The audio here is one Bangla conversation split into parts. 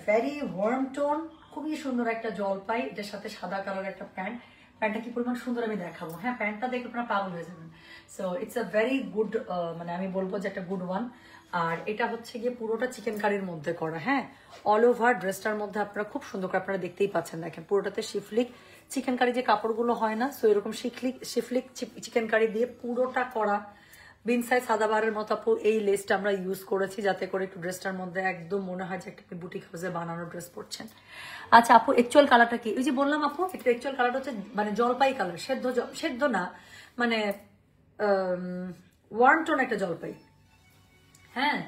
ভেরি ওয়ার্ম টোন, খুবই সুন্দর একটা জলপাই, এটার সাথে সাদা কালার একটা প্যান্ট। প্যান্টটা কি পরিমাণ সুন্দর আমি দেখাবো। হ্যাঁ, প্যান্টটা দেখে আপনারা পাগল হয়ে যাবেন। So it's a very good, মানে আমি বলবো যে একটা গুড ওয়ান। আর এটা হচ্ছে গিয়ে পুরোটা চিকেন কারির মধ্যে করা। হ্যাঁ, অল ওভার ড্রেসটার মধ্যে আপনারা খুব সুন্দর করে আপনারা দেখতেই পাচ্ছেন। দেখেন পুরোটাতে শিফলিক চিকেন কারি যে কাপড়গুলো হয় না, সো এরকম শিফলিক চিকেন কারি দিয়ে পুরোটা করা। বিনসাই সাদাবারের মতো আপু এই লেসটা আমরা ইউজ করেছি যাতে করে একটু ড্রেসটার মধ্যে একদম মনে হয় যে একটা বুটিক হাউসে বানানো ড্রেস পরছেন। আচ্ছা আপু, অ্যাকচুয়াল কালারটা কি? ওই যে বললাম আপু, এটা অ্যাকচুয়াল কালারটা হচ্ছে মানে জলপাই কালার, সেদ্ধ না, মানে ওয়ার্ম টোন একটা জলপাই। হ্যাঁ,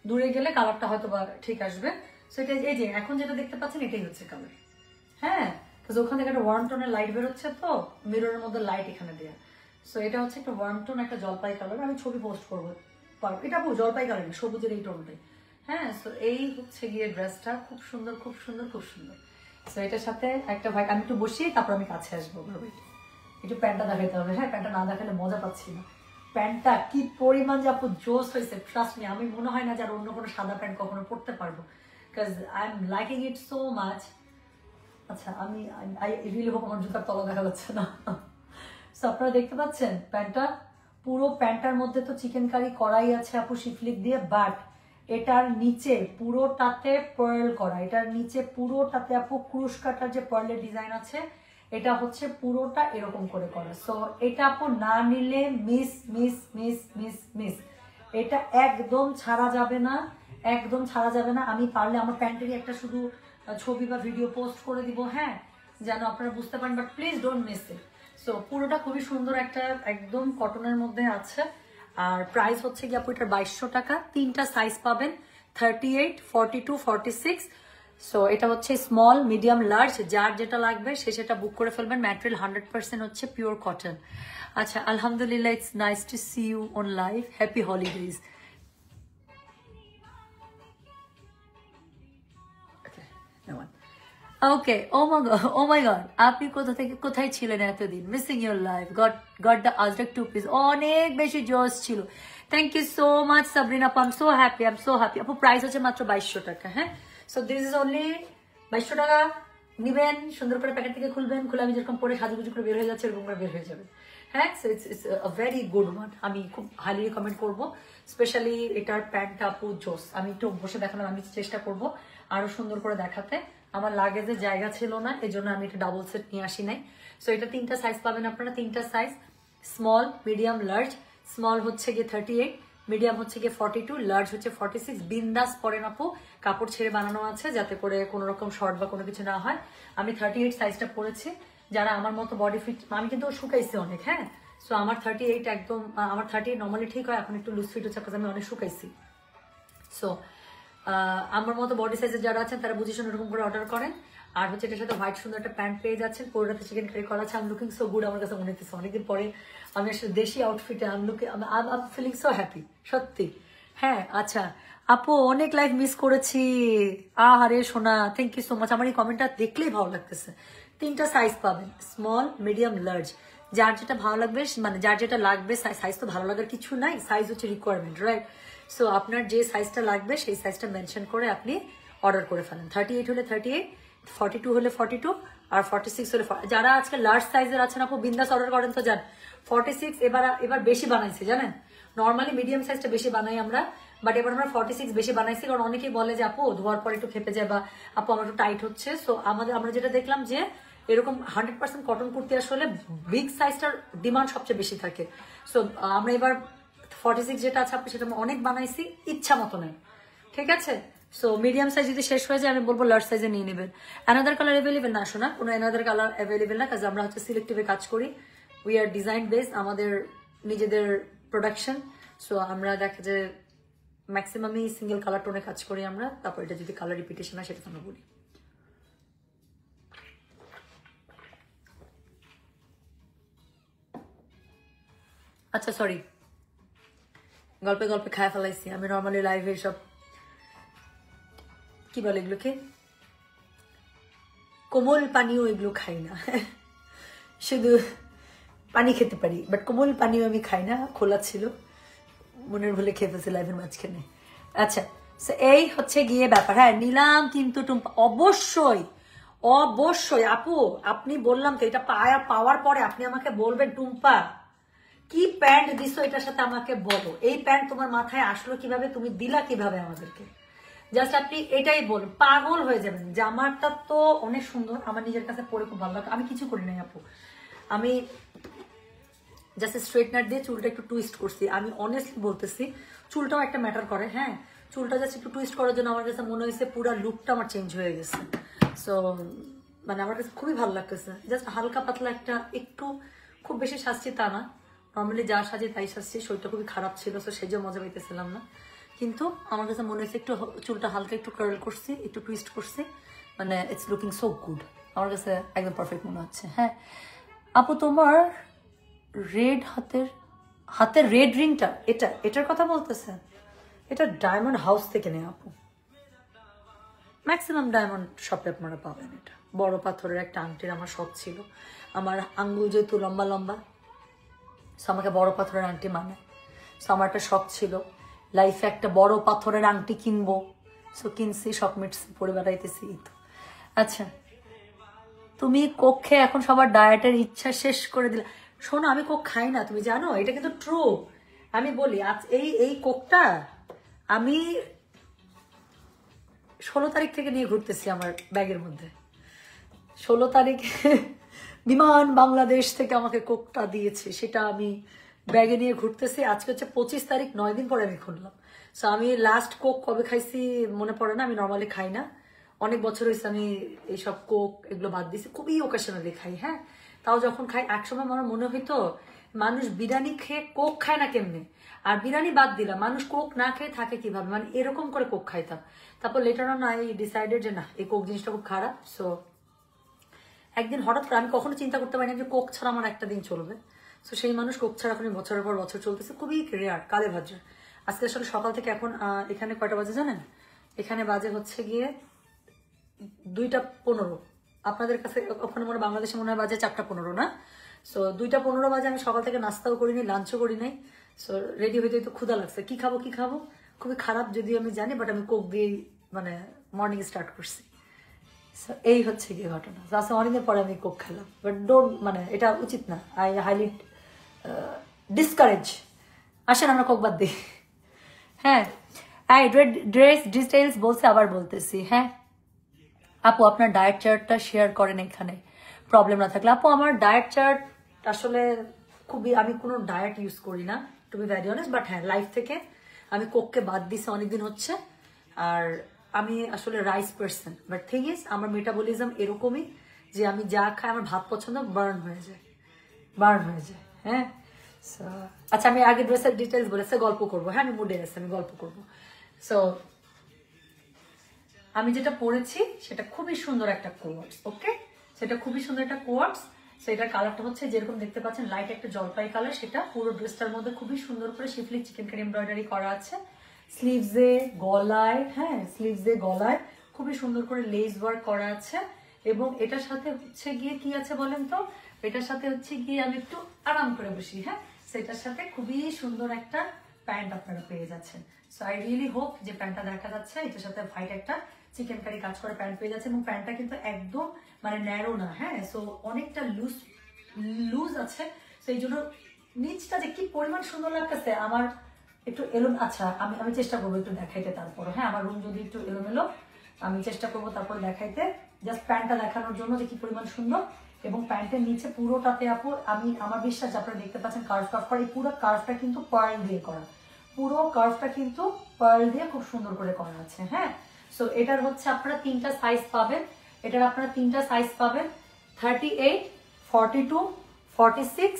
দূরে গেলে কালারটা হয়তো বা ঠিক আসবে। সো এটা এই যে এখন যেটা দেখতে পাচ্ছেন এটাই হচ্ছে কালার। হ্যাঁ, ওখান থেকে একটা ওয়ার্ম টোনের লাইট বেরোচ্ছে, তো মিররের মধ্যে লাইট এখানে দেয়া। সো এটা হচ্ছে একটা ওয়ার্ম টোন, একটা জলপাই কালার। আমি ছবি পোস্ট করবো, এটা জলপাই কালার, সবুজের এই টোনটাই। হ্যাঁ, সো এই হচ্ছে গিয়ে ড্রেসটা, খুব সুন্দর খুব সুন্দর খুব সুন্দর। সো এটার সাথে একটা ভাই, আমি একটু বসিয়ে তারপর আমি কাছে আসবো। একটু প্যান্টটা দেখাইতে হবে। হ্যাঁ, প্যান্টটা না দেখালে মজা পাচ্ছি না। প্যান্টটা কি পরিমাণ যে আপু জোস হয়েছে, ট্রাস্ট মি। আমি মনে হয় না যে আর অন্য কোনো সাদা প্যান্ট কখনো পরতে পারবো, because I am liking it so much. আচ্ছা, আমি রিলি হোক আমার জুতার তলা দেখা যাচ্ছে না। সো আপনারা দেখতে পাচ্ছেন প্যান্টটা, পুরো প্যান্টটার মধ্যে তো চিকেন কারি করাই আছে আপু শিফলিক দিয়ে, বাট এটার নিচে পুরোটাতে পার্ল করা। এটার নিচে পুরোটাতে আপু ক্রুশ কাটার যে পার্লের ডিজাইন আছে, এটা হচ্ছে পুরোটা এরকম করে করা। সো এটা আপু না নিলে miss miss miss miss miss, এটা একদম ছাড়া যাবে না, একদম ছাড়া যাবে না। আমি পারলে আমার প্যান্টেরই একটা শুধু ছবি বা ভিডিও পোস্ট করে দিব, হ্যাঁ, যেন আপনারা বুঝতে পারেন, but please don't miss it. So পুরোটা খুবই সুন্দর একটা একদম কটনের মধ্যে আছে। আর প্রাইস হচ্ছে কি আপু এটার 2200 টাকা। 3টা সাইজ পাবেন, 38, 42, 46। সো এটা হচ্ছে স্মল, মিডিয়াম, লার্জ, যার যেটা লাগবে সে সেটা বুক করে ফেলবেন। ম্যাটেরিয়াল 100% হচ্ছে পিওর কটন। আচ্ছা, আলহামদুলিল্লাহ, it's nice to see you on live. Happy holidays. Okay, oh my god, আপনি কোথা থেকে কোথায় ছিলেন এতদিন? Missing your life. Got the Azraq 2 piece, অনেক বেশি জোস ছিল। Thank you so much Sabrina আপু, I am so happy, I am so happy. আপু প্রাইস হচ্ছে মাত্র 2200 টাকা। হ্যাঁ, সো দিস ইজ অনলি 2200 টাকা। নিবেন, সুন্দর করে প্যাকেট থেকে খুলবেন, খুলে আমি যেরকম পরে সাজুগুজু করে বের হয়ে যাচ্ছে এরকম করে বের হয়ে যাবে। হ্যাঁ, so it's a very good one. আমি খুব হাইলি রিকমেন্ড করবো, স্পেশালি এটার প্যান্টটা আপু জোস। আমি একটু বসে দেখানোর আমি চেষ্টা করবো আরো সুন্দর করে দেখাতে। আমার লাগেজে জায়গা ছিল না, এই জন্য আমি এটা ডাবল সেট নিয়ে আসি নাই। সো এটা 3টা সাইজ পাবেন আপনারা, 3টা size, small, medium, large. Small হচ্ছে গিয়ে 38, মিডিয়াম হচ্ছে গিয়ে 42, লার্জ হচ্ছে 46। বিন্দাস পরেন আপু, কাপড় ছেড়ে বানানো আছে যাতে করে কোনো রকম শর্ট বা কোনো কিছু না হয়। আমি 38 সাইজটা পরেছি। যারা আমার মতো বডি ফিট, আমি কিন্তু শুকাইছি অনেক। হ্যাঁ, সো আমার 38 একদম, আমার 38 নর্মালি ঠিক হয়, এখন একটু লুজ ফিট হচ্ছে আমি অনেক শুকাইছি। সো আমার মতো বডি সাইজের যারা আছেন তারা বুঝে শুনে এরকম করে অর্ডার করেন। আর হচ্ছে এটার সাথে হোয়াইট সুন্দর একটা প্যান্ট পেয়ে যাচ্ছেন, পুরোটাতে চিকেন কারি করা আছে। I am looking so good, আমার কাছে মনে হচ্ছে অনেকদিন পরে আমি আসলে দেশি আউটফিটে I am feeling so happy, সত্যি। হ্যাঁ, আচ্ছা আপু, অনেক লাইভ মিস করেছি। আরে সোনা, থ্যাংক ইউ সো মাচ। আমার এই কমেন্টটা দেখলেই ভালো লাগতেছে। 3টা সাইজ পাবেন, স্মল, মিডিয়াম, লার্জ। যার যেটা ভালো লাগবে, মানে যার যেটা লাগবে, সাইজ তো ভালো লাগার কিছু নাই, সাইজ হচ্ছে রিকোয়ারমেন্ট, রাইট? সো আপনার যে সাইজটা লাগবে সেই সাইজটা মেনশন করে আপনি অর্ডার করে ফেলেন। 38 হলে 38, 42 হলে 42, আর 46 হলে যারা আজকে লার্জ সাইজের আছেন আপু বিন্দাস অর্ডার করেন তো যান। 46 এবার বেশি বানাইছে জানেন, নর্মালি মিডিয়াম সাইজটা বেশি বানাই আমরা, বাট এবার আমরা 46 বেশি বানাইছি, কারণ অনেকেই বলে যে আপু ধোয়ার পর একটু খেপে যায় বা আপু আমার একটু টাইট হচ্ছে। সো আমরা যেটা দেখলাম যে এরকম 100% কটন কুর্তি আসলে বিগ সাইজটার ডিমান্ড সবচেয়ে বেশি থাকে। সো আমরা এবার 46 যেটা আছে আপনি সেটা অনেক বানাইছি, ইচ্ছা মতো নেই, ঠিক আছে? সো মিডিয়াম সাইজ যদি শেষ হয়ে যায় আমি বলবো লার্জ সাইজে নিয়ে নেবেন। অ্যানাদার কালার অ্যাভেলেবেল না, শোনা কোনো অ্যানাদার কালার অ্যাভেলেবেল না, কাজ আমরা হচ্ছে সিলেক্টিভে কাজ করি। উই আর ডিজাইন বেসড, আমাদের নিজেদের প্রোডাকশন। সো আমরা দেখা যে ম্যাক্সিমামই সিঙ্গেল কালার টোনে কাজ করি আমরা। তারপর এটা যদি কালার রিপিটেশন হয় সেটা আমরা বলি। আচ্ছা সরি, গল্পে গল্পে খায় ফেলাইছি আমি। নর্মালি লাইভে সব কি বলে এগুলোকে, কোমল পানীয় এগুলো খাই না, শুধু পানি খেতে পারি, বাট কোমল পানীয় আমি খাই না। খোলা ছিল, মনের ভুলে খেয়ে ফেলছি লাইভের মাঝখানে। আচ্ছা, এই হচ্ছে গিয়ে ব্যাপার। হ্যাঁ নিলাম কিন্তু টুম্পা, অবশ্যই অবশ্যই আপু, আপনি বললাম তো এটা পাওয়ার পরে আপনি আমাকে বলবেন টুম্পা কি প্যান্ট দিছো এটার সাথে আমাকে বলো, এই প্যান্ট তোমার মাথায় আসলো কিভাবে, তুমি দিলা কিভাবে আমাদেরকে, জাস্ট আপনি এটাই বলুন, পাগল হয়ে যাবেন। জামাটা তো অনেক সুন্দর, আমার নিজের কাছে পরে খুব ভালো লাগে। আমি কিছু করি নাই আপু, আমি জাস্ট স্ট্রেটনার দিয়ে চুলটা একটু টুইস্ট করছি। আমি অনেস্টলি বলতেছি চুলটাও একটা ম্যাটার করে। হ্যাঁ চুলটা জাস্ট একটু টুইস্ট করার জন্য আমার কাছে মনে হয়েছে পুরো লুকটা আমার চেঞ্জ হয়ে গেছে। সো মানে আমার কাছে খুবই ভালো লাগতেছে। জাস্ট হালকা পাতলা একটা, একটু খুব বেশি সাজছি তা না, নর্মালি যা সাজে তাই সাজছি। শরীরটা খুবই খারাপ ছিল, সো সেজন্য মজা পাইতেছিলাম না। কিন্তু আমার কাছে মনে হয়েছে একটু চুলটা হালকা একটু কার্ল করছি, একটু টুইস্ট করছি, মানে ইটস লুকিং সো গুড। আমার কাছে একদম পারফেক্ট মনে হচ্ছে। হ্যাঁ আপু তোমার রেড হাতের রেড রিংটা, এটার কথা বলতেছে? এটা ডায়মন্ড হাউস থেকে নেই আপু, ম্যাক্সিমাম ডায়মন্ড শপে আপনারা পাবেন। এটা বড় পাথরের একটা আংটির আমার শখ ছিল, আমার আঙ্গুল যেহেতু লম্বা লম্বা, সো আমাকে বড় পাথরের আংটি মানে, সো আমার একটা শখ ছিল লাইফে একটা বড় পাথরের আংটি কিনবো। সো কিনছি, শখ মিটছি, পরে বেড়াইতেছি তো। আচ্ছা তুমি কোক খেয়ে এখন সবার ডায়েটের ইচ্ছা শেষ করে দিলে। শোনো আমি কোক খাই না, তুমি জানো এটা কিন্তু ট্রু। আমি বলি আজ এই কোকটা আমি 16 তারিখ থেকে নিয়ে ঘুরতেছি আমার ব্যাগের মধ্যে। 16 তারিখে বিমান বাংলাদেশ থেকে আমাকে কোকটা দিয়েছে, সেটা আমি ব্যাগে নিয়ে ঘুরতেছি। আজকে হচ্ছে 25 তারিখ, 9 দিন পরে আমি খুললাম। সো আমি লাস্ট কোক কবে খাইছি মনে পড়ে না, আমি নর্মালি খাই না, অনেক বছর হয়েছে আমি এইসব কোক এগুলো বাদ দিছি, খুবই ওকেশনালি খাই। হ্যাঁ তাও যখন খাই, একসময় আমার মনে হইতো মানুষ বিরিয়ানি খেয়ে কোক খায় না কেমনে, আর বিরিয়ানি বাদ দিলাম, মানুষ কোক না খেয়ে থাকে কিভাবে, মানে এরকম করে কোক খাইতাম। তারপর লেটার অন আই ডিসাইডেড যে না, এই কোক জিনিসটা খুব খারাপ। সো একদিন হঠাৎ করে, আমি কখনো চিন্তা করতে পারিনি যে কোক ছাড়া আমার একটা দিন চলবে। সো সেই মানুষ কোক ছাড়া এখন বছরের পর বছর চলতেছে, খুবই রেয়ার, কালে ভাজা। আজকে আসলে সকাল থেকে এখন এখানে কয়টা বাজে জানেন? এখানে বাজে হচ্ছে গিয়ে 2টা 15। আপনাদের কাছে ওখানে মনে বাংলাদেশে মনে হয় বাজে 4টা 15 না? সো 2টা 15 বাজে, আমি সকাল থেকে নাস্তাও করিনি, লাঞ্চও করি নাই। সো রেডি হইতে তো ক্ষুধা লাগছে, কি খাবো কি খাবো, খুবই খারাপ যদিও আমি জানি, বাট আমি কোক দিয়েই মানে মর্নিং স্টার্ট করছি। সো এই হচ্ছে গিয়ে ঘটনা। আজকে অনেকদিন পরে আমি কোক খেলাম, বাট ডোন্ট, মানে এটা উচিত না, আই হাইলি ডিসকারেজ। আসেন আমরা কোক বাদ দিই। হ্যাঁ ড্রেস ডিটেইলস বলছে, আবার বলতেছি। হ্যাঁ আপু আপনার ডায়েট চার্টটা শেয়ার করেন এখানে, প্রবলেম না থাকলে। আপু আমার ডায়েট চার্ট আসলে খুবই, আমি কোনো ডায়েট ইউজ করি না to be very honest, but হ্যাঁ লাইফ থেকে আমি কোককে বাদ দিছি অনেকদিন হচ্ছে। আর আমি আসলে rice person, but thing is আমার মেটাবলিজম এরকমই যে আমি যা খাই, আমার ভাত পছন্দ, বার্ন হয়ে যায়। হ্যাঁ আচ্ছা আমি আগে ড্রেসের ডিটেলস বলেছে, গল্প করবো। হ্যাঁ আমি মুডে আছি, আমি গল্প করবো। সো আমি যেটা পরেছি সেটা খুবই সুন্দর একটা কোয়ার্টস, ওকে, সেটা খুবই সুন্দর একটা কোয়ার্টস। সেটার কালারটা হচ্ছে যেরকম দেখতে পাচ্ছেন, লাইট একটা জলপাই কালার। সেটা পুরো ড্রেসটার মধ্যে খুবই সুন্দর করে শিফলি চিকেন কারি এমব্রয়ডারি করা আছে, স্লিভসে গলায়, হ্যাঁ স্লিভসে গলায় খুবই সুন্দর করে লেস ওয়ার্ক করা আছে। এবং এটার সাথে হচ্ছে গিয়ে কি আছে বলেন তো, এটার সাথে হচ্ছে গিয়ে আমি একটু আরাম করে বসি। হ্যাঁ সেটার সাথে খুবই সুন্দর একটা প্যান্ট আপনারা পেয়ে যাচ্ছেন। সো আই রিয়েলি হোপ যে প্যান্টটা দেখা যাচ্ছে, এটার সাথে হোয়াইট একটা চিকেন কারি কাজ করে প্যান্ট পেয়ে যাচ্ছে। এবং প্যান্টটা কিন্তু একদম মানে ন্যারো না, হ্যাঁ সো অনেকটা লুজ আছে। তো এই জন্য নিচটা যে কি পরিমাণ সুন্দর লাগতেছে আমার, একটু আচ্ছা আমি চেষ্টা করবো একটু দেখাইতে তারপর। হ্যাঁ আমার রুম যদি একটু এলোমেলো, আমি চেষ্টা করবো তারপর দেখাইতে, জাস্ট প্যান্টটা দেখানোর জন্য যে কি পরিমাণ সুন্দর। এবং প্যান্টের নিচে পুরোটাতে আপু আমি, আমার বিশ্বাস আপনারা দেখতে পাচ্ছেন কার্ভ করা, এই পুরো কার্ভটা কিন্তু পার্ল দিয়ে করা, পুরো কার্ভটা কিন্তু পার্ল দিয়ে খুব সুন্দর করে করা আছে। হ্যাঁ সো এটার হচ্ছে আপনারা 3টা সাইজ পাবেন, 38, 42, 46।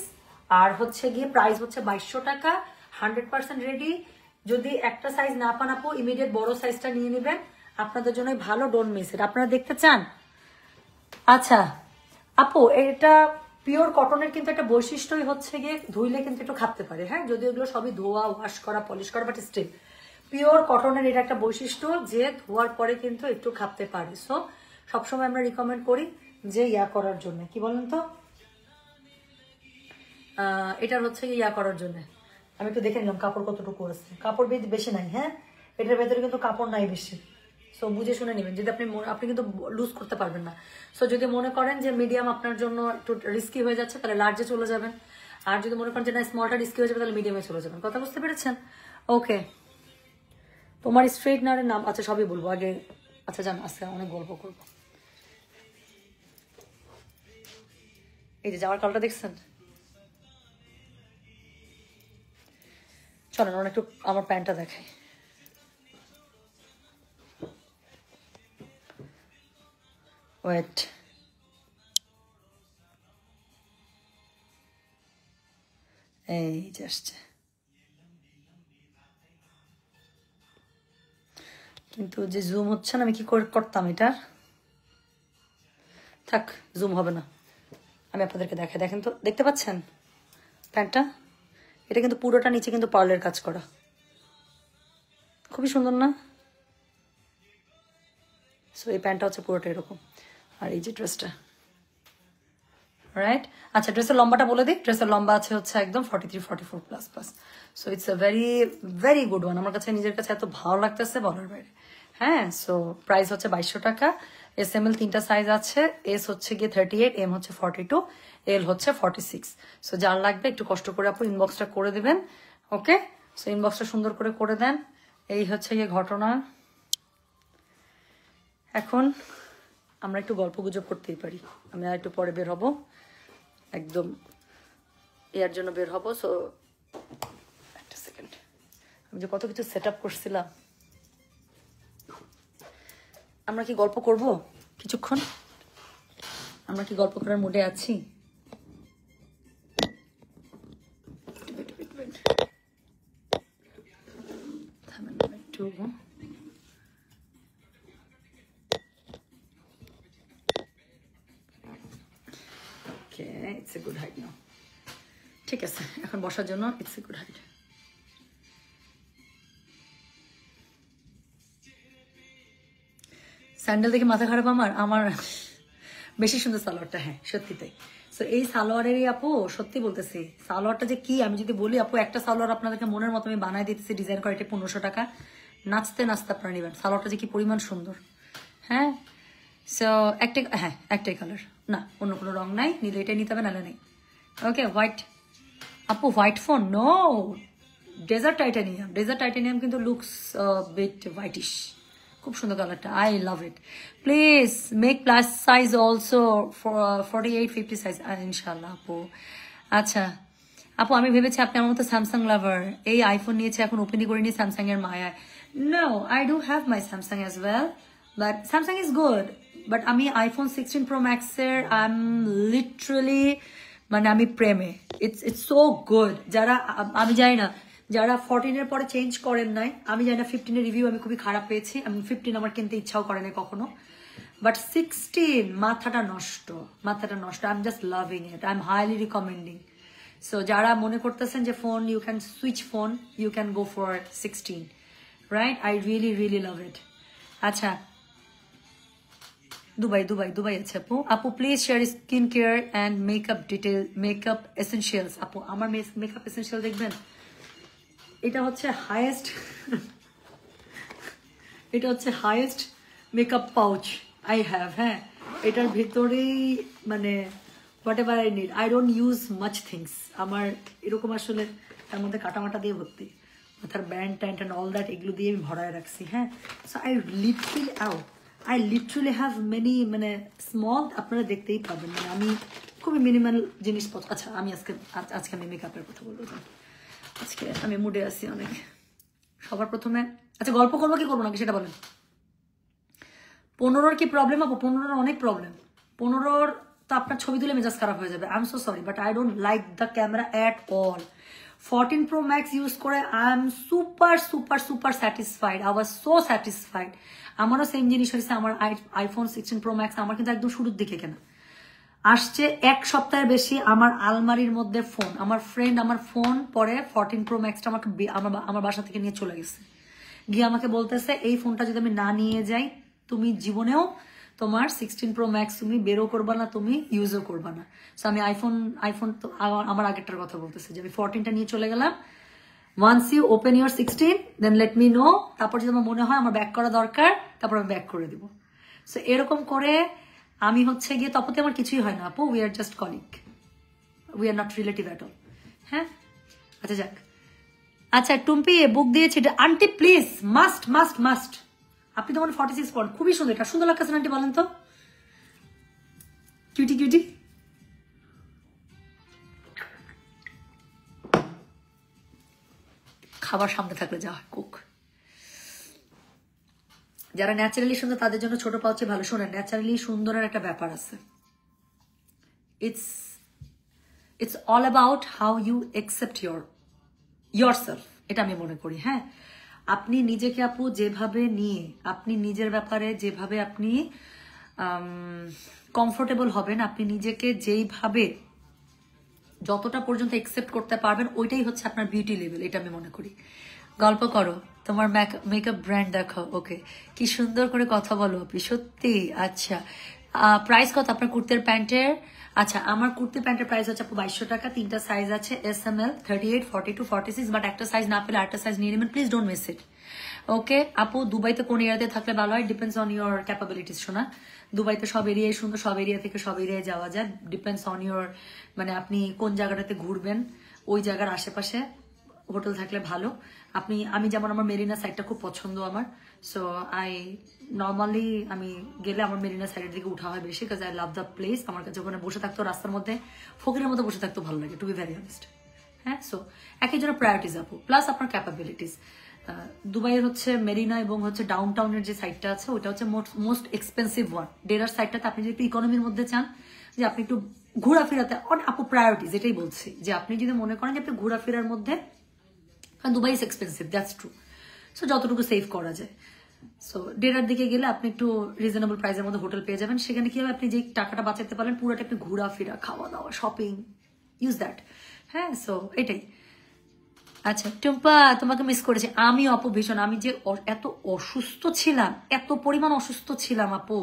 আর হচ্ছে গিয়ে প্রাইস হচ্ছে 2200 টাকা, 100% রেডি। যদি একটা সাইজ না পান আপু, ইমিডিয়েট বড় সাইজটা নিয়ে নেবেন, আপনাদের জন্য ভালো, ডোন্ট মিস ইট। আপনারা দেখতে চান? আচ্ছা আপু এটা পিওর কটনের কিন্তু একটা বৈশিষ্ট্যই হচ্ছে গিয়ে ধুইলে কিন্তু একটু খাপতে পারে। হ্যাঁ যদিও এগুলো সবই ধোয়া, ওয়াশ করা, পলিশ করা, বাট স্টিল পিওর কটনের এটা একটা বৈশিষ্ট্য যে ধোয়ার পরে কিন্তু একটু খাপতে পারে। সো সবসময় আমরা রিকমেন্ড করি যে ইয়া করার জন্য, কি বলেন তো, এটার হচ্ছে ইয়া করার জন্য। আমি একটু দেখে নিলাম কাপড় কতটুকু আছে, কাপড় বেশি নাই। হ্যাঁ এটার ভেতরে কিন্তু কাপড় নাই বেশি, সো বুঝে শুনে নেবেন। যদি আপনি কিন্তু লুজ করতে পারবেন না। সো যদি মনে করেন যে মিডিয়াম আপনার জন্য একটু রিস্কি হয়ে যাচ্ছে, তাহলে লার্জে চলে যাবেন। আর যদি মনে করেন যে না স্মলটা রিস্কি হয়ে যাবে, তাহলে মিডিয়ামে চলে যাবেন। কথা বুঝতে পেরেছেন? ওকে, তোমার স্ট্রেটনারের নাম? আচ্ছা সবই বলবো আগে। আচ্ছা জান, আজকে অনেক গল্প করবো। এই যে যাওয়ার কালটা দেখছেন? চলেন ওরা একটু আমার প্যান্টটা দেখাই। ওয়েট, এই যে আসছে, কিন্তু যে জুম হচ্ছে না, আমি কি করতাম এটার? থাক, জুম হবে না, আমি আপনাদেরকে দেখাই। দেখেন তো, দেখতে পাচ্ছেন প্যান্টটা? এটা কিন্তু পুরোটা নিচে কিন্তু পার্লের কাজ করা, খুবই সুন্দর না? সো এই প্যান্টটা হচ্ছে পুরোটা এরকম, আর এই যে ড্রেসটা, রাইট? আচ্ছা ড্রেসের লম্বাটা বলে দিই। ড্রেসের লম্বা আছে হচ্ছে একদম 43-44 plus plus. So it's a very very good one. আমার কাছে নিজের কাছে এত ভালো লাগতেছে বলার বাইরে। হ্যাঁ, সো প্রাইস হচ্ছে 2200 টাকা। SML 3টা সাইজ আছে, এস হচ্ছে গিয়ে 38, এম হচ্ছে 42, এল হচ্ছে 46। সো যার লাগবে একটু কষ্ট করে আপু ইনবক্সটা করে দেবেন। ওকে, সো ইনবক্সটা সুন্দর করে দেন। এই হচ্ছে গিয়ে ঘটনা। এখন আমরা একটু গল্প গুজব করতেই পারি। আমি আর একটু পরে বের হব, একদম এর জন্য বের হব। সো একটা সেকেন্ড, আমি যে কত কিছু সেট আপ করছিলাম। আমরা কি গল্প করব কিছুক্ষণ? আমরা কি গল্প করার মুডে আছি? একটু ইটস এ গুড হাইট নাও। ঠিক আছে, এখন বসার জন্য it's a good height. Sandal দেখে মাথা খারাপ আমার? আমার বেশি সুন্দর সালোয়ারটা, হ্যাঁ সত্যি তাই। সো এই সালোয়ারেরই আপু সত্যি বলতেছি, সালোয়ারটা যে কি আমি যদি বলি আপু, একটা সালোয়ার আপনাদেরকে মনের মতো আমি বানাই দিতেছি, ডিজাইন করে, এটা 1500 টাকা। নাচতে নাচতে আপনারা নেবেন। সালোয়ারটা যে কি পরিমাণ সুন্দর। হ্যাঁ, সো একটাই কালার, না অন্য কোনো রং নাই। নিলে এটাই নিতে হবে, নাহলে নেই। ওকে, হোয়াইট আপু, white phone no, desert titanium কিন্তু লুকস বিট হোয়াইটিশ। খুব সুন্দর কালারটা, I love it. Please make plus size also, 48-50 size ইনশাল্লাহ আপু। আচ্ছা আপু, আমি ভেবেছি আপনি আমার মতো স্যামসাং লাভার, এই আইফোন নিয়েছে এখন ওপেনই করিনি স্যামসাং এর মায়ায়। No, I do have my Samsung as well, but Samsung is good. But আমি আইফোন 16 প্রো ম্যাক্সের আই এম লিটারালি, মানে আমি প্রেমে। It's so good. যারা আমি জানি না, যারা 14-এর পরে চেঞ্জ করেন নাই, আমি জানি না 15-এর রিভিউ আমি খুবই খারাপ পেয়েছি। আমি 15 আমার কিনতে ইচ্ছাও করে না কখনো, বাট 16 মাথাটা নষ্ট। I am just loving it, I am highly recommending. So যারা মনে করতেছেন যে phone you can switch phone, you can go for 16, right? I really love it. আচ্ছা, দুবাই আছে আপু please share skin care and makeup essentials. আপু আমার মেকআপ এসেনশিয়াল দেখবেন, এটা হচ্ছে highest makeup pouch I have. হ্যাঁ, এটার ভিতরেই মানে whatever I need, I don't use much things. আমার এরকম আসলে তার মধ্যে কাটামাটা দিয়ে ভর্তি, মাথার ব্যান্ড ট্যান্ড অ্যান্ড অল দ্যাট, এগুলো দিয়ে আমি ভরায় রাখছি। হ্যাঁ, so I literally have many, মানে স্মল, আপনারা দেখতেই পাবেন। মানে আমি খুবই মিনিমাল জিনিসপত্র। আচ্ছা আমি আজকে আমি মেকআপের কথা বলবো। আজকে আমি মুডে আছি অনেক। সবার প্রথমে আচ্ছা গল্প করবো কি করবো নাকি সেটা বলেন। 15-র কি প্রবলেম আপু? 15-র অনেক প্রবলেম। 15-র তো আপনার ছবি তুলে মেজাজ খারাপ হয়ে যাবে। I am so sorry, but I don't like the camera at all. 14 Pro Max use করে I am super satisfied. I was so satisfied. আমারও সেম জিনিস হয়েছে। আমার আইফোন 16 Pro Max আমার কিন্তু একদম শুরুর দিকে কেনা, আসছে 1 সপ্তাহের বেশি আমার আলমারির মধ্যে ফোন। আমার ফ্রেন্ড আমার ফোন পরে 14 Pro Maxটা আমাকে আমার বাসা থেকে নিয়ে চলে গেছে, গিয়ে আমাকে বলতেছে এই ফোনটা যদি আমি না নিয়ে যাই তুমি জীবনেও তোমার 16 Pro Max তুমি বেরো করবা না, তুমি ইউজও করবা না। সো আমি আইফোন তো আমার আগেরটার কথা বলতেছে যে আমি 14টা নিয়ে চলে গেলাম। Once you open your 16 then let me know, তারপর যদি আমার মনে হয় আমার ব্যাক করা দরকার তারপর আমি ব্যাক করে দিব। সো এরকম করে আমি হচ্ছে গিয়ে তপতে আমার কিছুই হয় না আপু, we are just colleague, we are not relative at all. হ্যাঁ আচ্ছা যাক, আচ্ছা টুম্পি বুক দিয়েছি aunty please, must must must. আপনি তো 46 পয়েন্ট, খুবই সুন্দর, এটা সুন্দর লাগতেছে আন্টি বলেন তো, কিউটি কিউটি। খাবার সামনে থাকলে যা হয় কুক। যারা ন্যাচারালি সুন্দর তাদের জন্য ছোট পাউচে ভালো। শোনেন, ন্যাচারালি সুন্দরের একটা ব্যাপার আছে, it's all about how you accept yourself, এটা আমি মনে করি। হ্যাঁ, আপনি নিজেকে আপু যেভাবে নিয়ে আপনি নিজের ব্যাপারে যেভাবে আপনি কমফোর্টেবল হবেন, আপনি নিজেকে যেইভাবে যতটা পর্যন্ত অ্যাকসেপ্ট করতে পারবেন ওইটাই হচ্ছে আপনার বিউটি লেভেল, এটা আমি মনে করি। গল্প করো, তোমার মেকআপ ব্র্যান্ড দেখো, ওকে, কি সুন্দর করে কথা বলো আপনি, সত্যি। আচ্ছা প্রাইস কত আপনার কুর্তের প্যান্টের? আচ্ছা আমার কুর্তি প্যান্টের প্রাইস হচ্ছে আপু 2200 টাকা, 3টা সাইজ আছে, SML 38, 42, 46, বাট একটা সাইজ না পেলে আরেকটা সাইজ নিয়ে নেবেন, প্লিজ ডোন্ট মিস ইট। ওকে আপু, দুবাইতে কোন এরিয়াতে থাকলে ভালো হয়? Depends on your capabilities. শোনা, দুবাইতে সব এরিয়ায় সুন্দর, সব এরিয়া থেকে সব এরিয়ায় যাওয়া যায়, ডিপেন্ডস অন ইউর, মানে আপনি কোন জায়গাটাতে ঘুরবেন ওই জায়গার আশেপাশে হোটেল থাকলে ভালো। আমি যেমন আমার মেরিনা সাইডটা খুব পছন্দ আমার, সো নর্মালি আমি গেলে আমার মেরিনা সাইডের দিকে উঠা হয় বেশি, because I love the place. আমার কাছে ওখানে বসে থাকতো রাস্তার মধ্যে ফকিরের মধ্যে বসে থাকতে ভালো লাগে, টু বি ভেরি অনেস্ট। হ্যাঁ, সো এক একজনের প্রায়োরিটিস আপু, প্লাস আপনার ক্যাপাবিলিটিস। দুবাইয়ের হচ্ছে মেরিনা এবং হচ্ছে ডাউন টাউনের যে সাইডটা আছে ওইটা হচ্ছে মোস্ট এক্সপেন্সিভ ওয়ান। ডেরার সাইডটাতে আপনি যদি একটু ইকোনমির মধ্যে চান, যে আপনি একটু ঘোরাফেরাতে, আপু প্রায়োরিটিস এটাই বলছি, যে আপনি যদি মনে করেন যে আপনি ঘোরাফেরার মধ্যে, কারণ Dubai is expensive, that's true, so যতটুকু সেভ করা যায়। সো ডেরার দিকে গেলে আপনি একটু রিজনেবল প্রাইসের মধ্যে হোটেল পেয়ে যাবেন, সেখানে কি হবে আপনি যে টাকাটা বাঁচাতে পারলেন পুরোটা আপনি ঘোরাফেরা, খাওয়া দাওয়া, শপিং, ইউজ দ্যাট। হ্যাঁ, সো এটাই। আচ্ছা টুম্পা, তোমাকে মিস করেছি আমিও আপু ভীষণ। আমি যে এত অসুস্থ ছিলাম, এত পরিমাণ অসুস্থ ছিলাম আপু,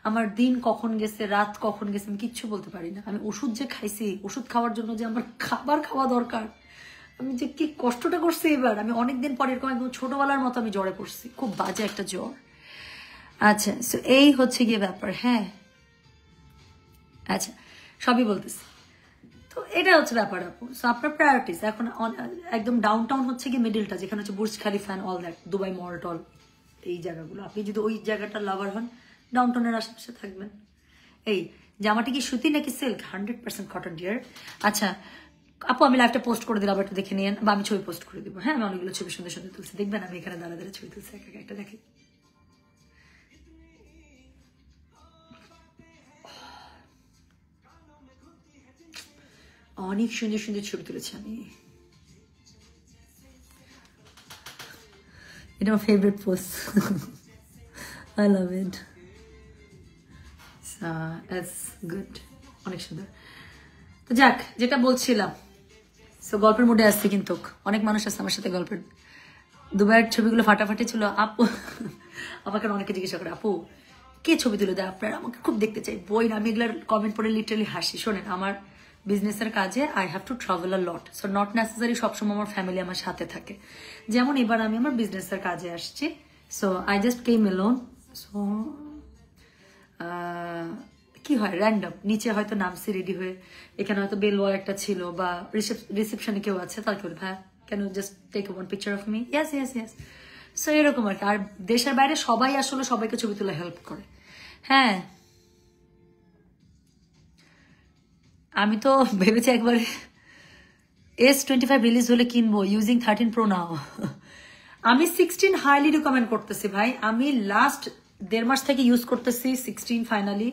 আমার দিন কখন গেছে রাত কখন গেছে আমি কিচ্ছু বলতে পারি না। আমি ওষুধ যে খাইছি, ওষুধ খাওয়ার জন্য যে আমার খাবার খাওয়া দরকার, আমি যে কি কষ্টটা করছি এবার। আমি অনেকদিন পরে এরকম একদম ছোটবেলার মতো আমি জ্বরে পড়ছি, খুব বাজে একটা জ্বর। আচ্ছা সো এই হচ্ছে গিয়ে ব্যাপার। হ্যাঁ আচ্ছা, সবই বলতেছি, তো এটা হচ্ছে ব্যাপার আপু। সো আপনার প্রায়োরিটিস এখন একদম ডাউন টাউন হচ্ছে কি মিডিলটা, যেখানে হচ্ছে Burj Khalifa and all that, Dubai mall tall, এই জায়গাগুলো। আপনি যদি ওই জায়গাটার লাভার হন, ডাউন টাউনের আশেপাশে থাকবেন। এই জামাটি কি সুতি নাকি সিল্ক? 100% cotton deer. আচ্ছা আপু, আমি লাইভটা পোস্ট করে দিলাম, একটু দেখে নিন, বা আমি ছবি পোস্ট করে দিব। হ্যাঁ, আমি অনেকগুলো ছবি সুন্দর সুন্দর তুলছি, দেখবেন আমি এখানে দাঁড়া দাঁড়া ছবি তুলছি, একটা দেখি। অনেক সুন্দর সুন্দর ছবি তুলেছি আমি। এটা আমার favourite post, I love it, it's good, অনেক সুন্দর। তো যাক, যেটা বলছিলাম, সো গল্পের মুডে আসছে, কিন্তু অনেক মানুষ আছে আমার সাথে গল্পের। দুবাইয়ের ছবিগুলো ফাটাফাটি ছিল আপু। আমাকে অনেকে জিজ্ঞাসা করে, আপু কে ছবি তুলে দেয় আপনার, আমাকে খুব দেখতে চাই। বই না, আমি এগুলোর কমেন্ট পড়ে লিটারালি হাসি। শোনেন, আমার বিজনেসের কাজে I have to travel a lot, so not necessary সবসময় আমার ফ্যামিলি আমার সাথে থাকে। যেমন এবার আমি আমার বিজনেসের কাজে আসছি, so I just came alone. So কি হয়, র্যান্ডম নিচে হয়তো নামছি রেডি হয়ে, এখানে হয়তো বেল বয় একটা ছিল, বা রিসেপশনে কেউ আছে, তার কেউ ভাই কেন just take one picture of me, yes yes yes. So এরকম আর কি। আর দেশের বাইরে সবাই আসলে সবাইকে ছবি তুলে হেল্প করে। হ্যাঁ, আমি তো ভেবেছি একবার S25 রিলিজ হলে কিনবো, ইউজিং 13 Pro নাও। আমি 16 হাইলি রিকমেন্ড করতেছি ভাই, আমি লাস্ট 1.5 মাস থেকে ইউজ করতেছি 16 ফাইনালি।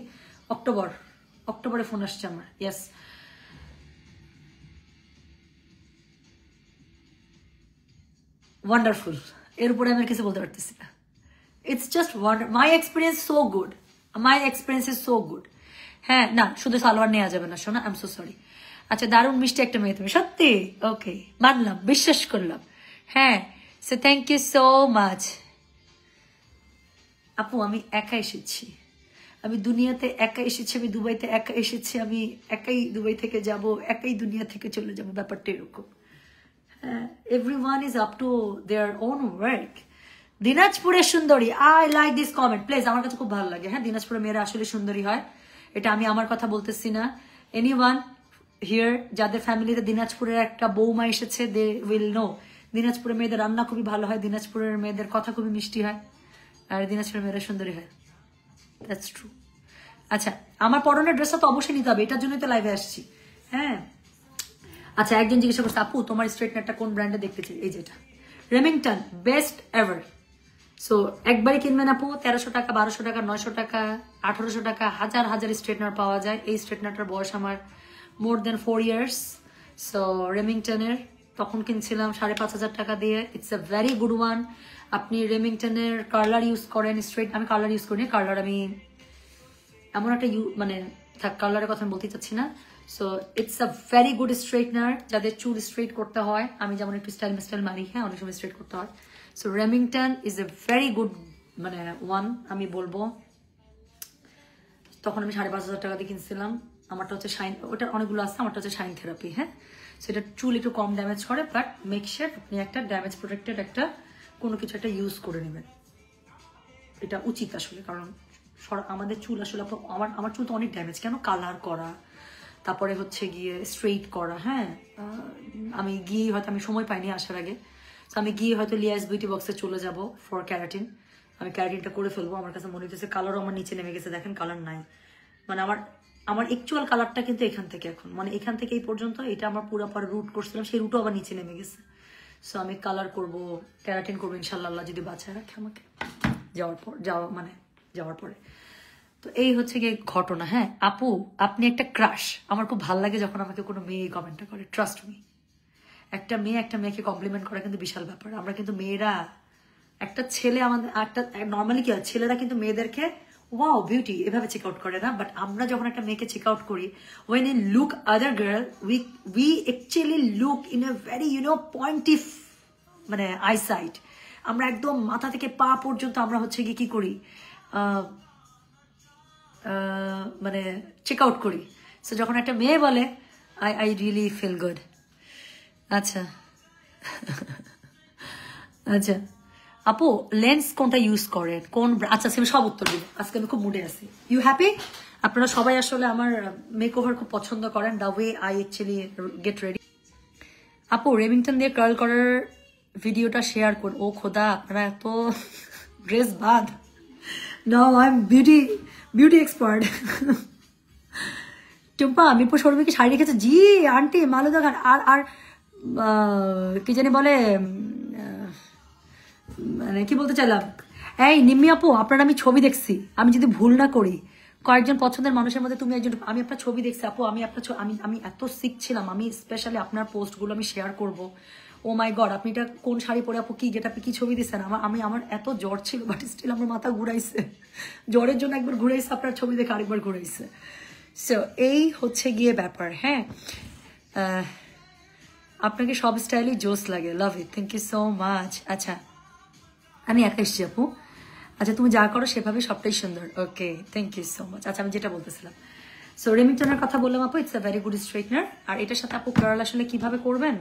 অক্টোবরে ফোন আসছে আমার, ইয়েস। ওয়ান্ডারফুল, এর উপরে আমি আর কিছু বলতে পারতেছি না। It's just wonder, my experience so good, my experience is so good. হ্যাঁ না, শুধু সালোয়ার নেওয়া যাবে না, শোনা, আই এম সো সরি। আচ্ছা, দারুণ মিষ্টি একটা মেয়ে তুমি, সত্যি, ওকে, মানলাম, বিশ্বাস করলাম। হ্যাঁ, so thank you so much আপু। আমি একা এসেছি, আমি দুনিয়াতে একা এসেছি, আমি দুবাইতে একা এসেছি, আমি একাই দুবাই থেকে যাব, একাই দুনিয়া থেকে চলে যাব, ব্যাপারটা এরকম। Everyone is up to their own work. দিনাজপুরের সুন্দরী, I like this comment please, আমার কাছে খুব ভালো লাগে। হ্যাঁ, দিনাজপুরের মেয়েরা আসলে সুন্দরী হয়, এটা আমি আমার কথা বলতেছি না। এনিওয়ান হিয়ার যাদের ফ্যামিলিতে দিনাজপুরের একটা বৌমা এসেছে, দে উইল নো দিনাজপুরের মেয়েদের রান্না খুবই ভালো হয়, দিনাজপুরের মেয়েদের কথা খুবই মিষ্টি হয়, আর দিনাজপুরের মেয়েরা সুন্দরী হয়। That's true. আচ্ছা, আমার পরনের ড্রেসটা তো অবশ্যই নিতে হবে, এটার জন্যই তো লাইভে আসছি। হ্যাঁ, আচ্ছা, একজন জিজ্ঞাসা করছে আপু তোমার স্ট্রেটনারটা কোন ব্র্যান্ডে দেখতে চাই? এই যেটা রেমিংটন, বেস্ট এভার। সো একবারই কিনবেন আপু, 1300 টাকা, 1200 টাকা, 900 টাকা, 1800 টাকা, হাজার হাজার স্ট্রেটনার পাওয়া যায়। এই স্ট্রেটনারটার বয়স আমার মোর দেন 4 ইয়ার্স। সো রেমিংটনের তখন কিনছিলাম 5500 টাকা দিয়ে। It's a very good one. আপনি রেমিংটনের কার্লার ইউজ করেন, স্ট্রেট, আমি কার্লার ইউজ করি, কার্লার আমি এমন একটা মানে থাক, কার্লারের কথা আমি বলতে চাচ্ছি না। So it's a very good straightener যাদের চুল স্ট্রেট করতে হয়, আমি যেমন একটু স্টাইল মারি, হ্যাঁ অনেক সময় স্ট্রেট করতে হয়। So Remington is a very good মানে ওয়ান, আমি বলবো। তখন আমি 5500 টাকা দিয়ে কিনছিলাম। আমারটা হচ্ছে শাইন, ওটার অনেকগুলো আছে, আমারটা হচ্ছে শাইন থেরাপি। হ্যাঁ, সেটা চুল একটু কম ড্যামেজ করে, বাট মেক শিওর আপনি একটা ড্যামেজ প্রোটেক্টেড একটা কোনো কিছু একটা ইউজ করে নেবেন, এটা উচিত আসলে। কারণ আমাদের চুল আসলে, আমার চুল তো অনেক ড্যামেজ, কেন কালার করা, তারপরে হচ্ছে গিয়ে স্ট্রেইট করা। হ্যাঁ, আমি গিয়ে হয়তো আমি সময় পাইনি আসার আগে, তো আমি গিয়ে হয়তো লিয়াস বিউটি বক্সে চলে যাব ফর ক্যারাটিন, আমি ক্যারাটিনটা করে ফেলবো। আমার কাছে মনে হচ্ছে কালারও আমার নিচে নেমে গেছে, দেখেন কালার নাই, মানে আমার অ্যাকচুয়াল কালারটা কিন্তু এখান থেকে এখন, মানে এখান থেকে এই পর্যন্ত, এটা আমার পুরোপুরি রুট করছিলাম, সেই রুটও আবার নিচে নেমে গেছে। সো আমি কালার করবো, ক্যারাটিন করবো ইনশাল্লাহ, যদি বাঁচায় রাখে আমাকে যাওয়ার পরে। তো এই হচ্ছে গিয়ে ঘটনা। হ্যাঁ আপু, আপনি একটা ক্রাশ, আমার খুব ভালো লাগে যখন আমাকে কোনো মেয়ে কমেন্টটা করে, ট্রাস্ট মি। একটা মেয়েকে কমপ্লিমেন্ট করা কিন্তু বিশাল ব্যাপার। আমরা কিন্তু মেয়েরা, একটা ছেলে আমাদের একটা নর্মালি কি হয়, ছেলেরা কিন্তু মেয়েদেরকে ওয়াও বিউটি এভাবে চেক আউট করে না, বাট আমরা যখন একটা মেয়েকে চেক আউট করি, when in look other girl, we actually look in a very positive মানে আইসাইট। আমরা একদম মাথা থেকে পা পর্যন্ত আমরা হচ্ছে গিয়ে কি করি, মানে চেক আউট করি। সো যখন একটা মেয়ে বলে আই রিয়েলি ফিল গুড। আচ্ছা আচ্ছা আপু, লেন্স কোনটা ইউজ করেন, কোন? আচ্ছা আমি সব উত্তর দিব, আজকে আমি খুব মুডে আছি। You happy? আপনারা সবাই আসলে আমার মেক ওভার খুব পছন্দ করেন, the way I actually get ready. আপু রেমিংটন দিয়ে কার্ল করার ভিডিওটা শেয়ার করুন। ও খোদা, আপনারা এত ড্রেস বাদ। Now I am beauty expert. Tumpa Mirpur শোরুমে কি শাড়ি রেখেছে? জি আন্টি, মালুদা খান। আর কি জানি বলে, মানে কি বলতে চাইলাম, এই নিম্মি আপু, আপনার আমি ছবি দেখছি, আমি যদি ভুল না করি কয়েকজন পছন্দের মানুষের মধ্যে তুমি একজন। আমি আপনার ছবি দেখছি আপু, আমি আপনার আমি এত সিক ছিলাম, আমি স্পেশালি আপনার পোস্টগুলো আমি শেয়ার করব। ও মাই গড, আপনি এটা কোন শাড়ি পরে আপু, কি গেট আপনি কি ছবি দিচ্ছেন? আমার এত জ্বর ছিল, বাট স্টিল আমার মাথা ঘুরাইছে, জ্বরের জন্য একবার ঘুরাইছে, আপনার ছবি দেখে আরেকবার ঘুরাইছে। সো এই হচ্ছে গিয়ে ব্যাপার। হ্যাঁ, আপনাকে সব স্টাইলই জোস লাগে, লাভ ইট, থ্যাংক ইউ সো মাচ। আচ্ছা আমি একা এসছি আপু। আচ্ছা তুমি যা করো সেভাবে সবটাই সুন্দর। Okay, thank you so much. আচ্ছা আমি যেটা বলতেছিলাম, সো রেমিংটনের কথা বললাম আপু, it's a very good straightener. আর এটার সাথে আপু কার্ল আসলে কিভাবে করবেন,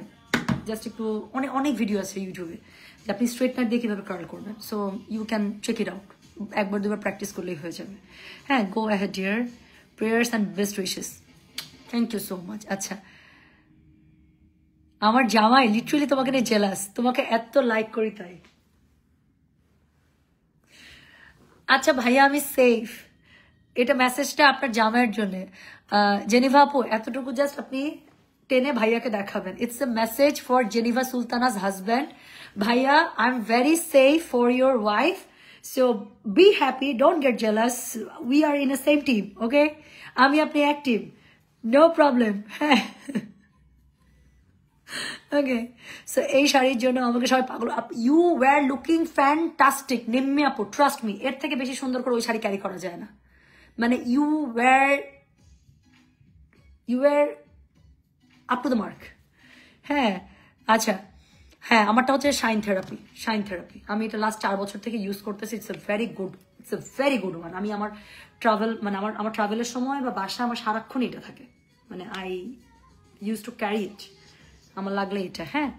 জাস্ট একটু অনেক ভিডিও আছে ইউটিউবে যে আপনি স্ট্রেটনার দিয়ে কিভাবে কার্ল করবেন। So you can check it out, একবার দুবার প্র্যাকটিস করলেই হয়ে যাবে। হ্যাঁ, go ahead dear, prayers and best wishes, thank you so much. আচ্ছা আমার জামাই লিটারালি তোমাকে নিয়ে জেলাস, তোমাকে এত লাইক করি তাই। আচ্ছা ভাইয়া আমি সেফ, এটা মেসেজটা আপনার জামাইয়ের জন্য। জেনিভা আপু এতটুকু জাস্ট আপনি টেনে ভাইয়াকে দেখাবেন। It's a message for Jeniva Sultana's husband. ভাইয়া I am very safe for your wife, so be happy, don't get jealous, we are in a same team. Okay, আমি আপনি এক টিম, নো প্রবলেম। হ্যাঁ ওকে, সো এই শাড়ির জন্য আমাকে সবাই পাগল। You were looking fantastic Nimmi আপু, ট্রাস্ট মি, এর থেকে বেশি সুন্দর করে ওই শাড়ি ক্যারি করা যায় না। মানে you were up to the mark. হ্যাঁ আচ্ছা, হ্যাঁ আমারটা হচ্ছে শাইন থেরাপি। আমি এটা লাস্ট 4 বছর থেকে ইউজ করতেছি। It's a very good one. আমি আমার ট্রাভেল, মানে আমার ট্রাভেলের সময় বা বাসা আমার সারাক্ষণ এটা থাকে, মানে আই ইউজ টু ক্যারি ইট, আমার লাগলে এটা। হ্যাঁ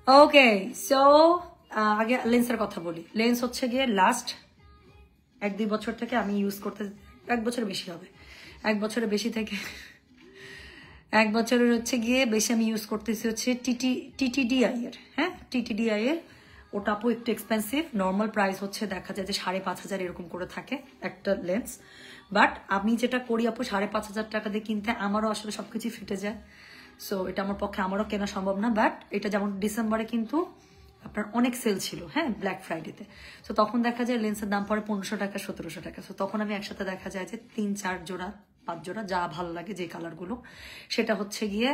ওকে সো আগে লেন্সের কথা বলি। লেন্স হচ্ছে গিয়ে লাস্ট 1-2 বছর থেকে আমি ইউজ করতে, 1 বছরের বেশি হবে, 1 বছরের বেশি থেকে 1 বছরের হচ্ছে গিয়ে বেশি আমি ইউজ করতেছি হচ্ছে টিটিডিআই এর। হ্যাঁ, টিটিডিআই এর। ওটা আপু একটু এক্সপেন্সিভ, নর্মাল প্রাইস হচ্ছে দেখা যায় যে 5,500 এরকম করে থাকে একটা লেন্স। বাট আমি যেটা করি আপু 5,500 টাকা দিয়ে কিনতে আমারও আসলে সবকিছু ফিটে যায়। সো এটা আমার পক্ষে আমারও কেনা সম্ভব না। বাট এটা যেমন ডিসেম্বরে কিন্তু আপনার অনেক সেল ছিল, হ্যাঁ, ব্ল্যাক ফ্রাইডেতে। তো তখন দেখা যায় লেন্সের দাম পড়ে 1500 টাকা 1700 টাকা। তো তখন আমি একসাথে দেখা যায় যে 3-4 জোড়া 5 জোড়া যা ভালো লাগে যে কালারগুলো সেটা হচ্ছে গিয়ে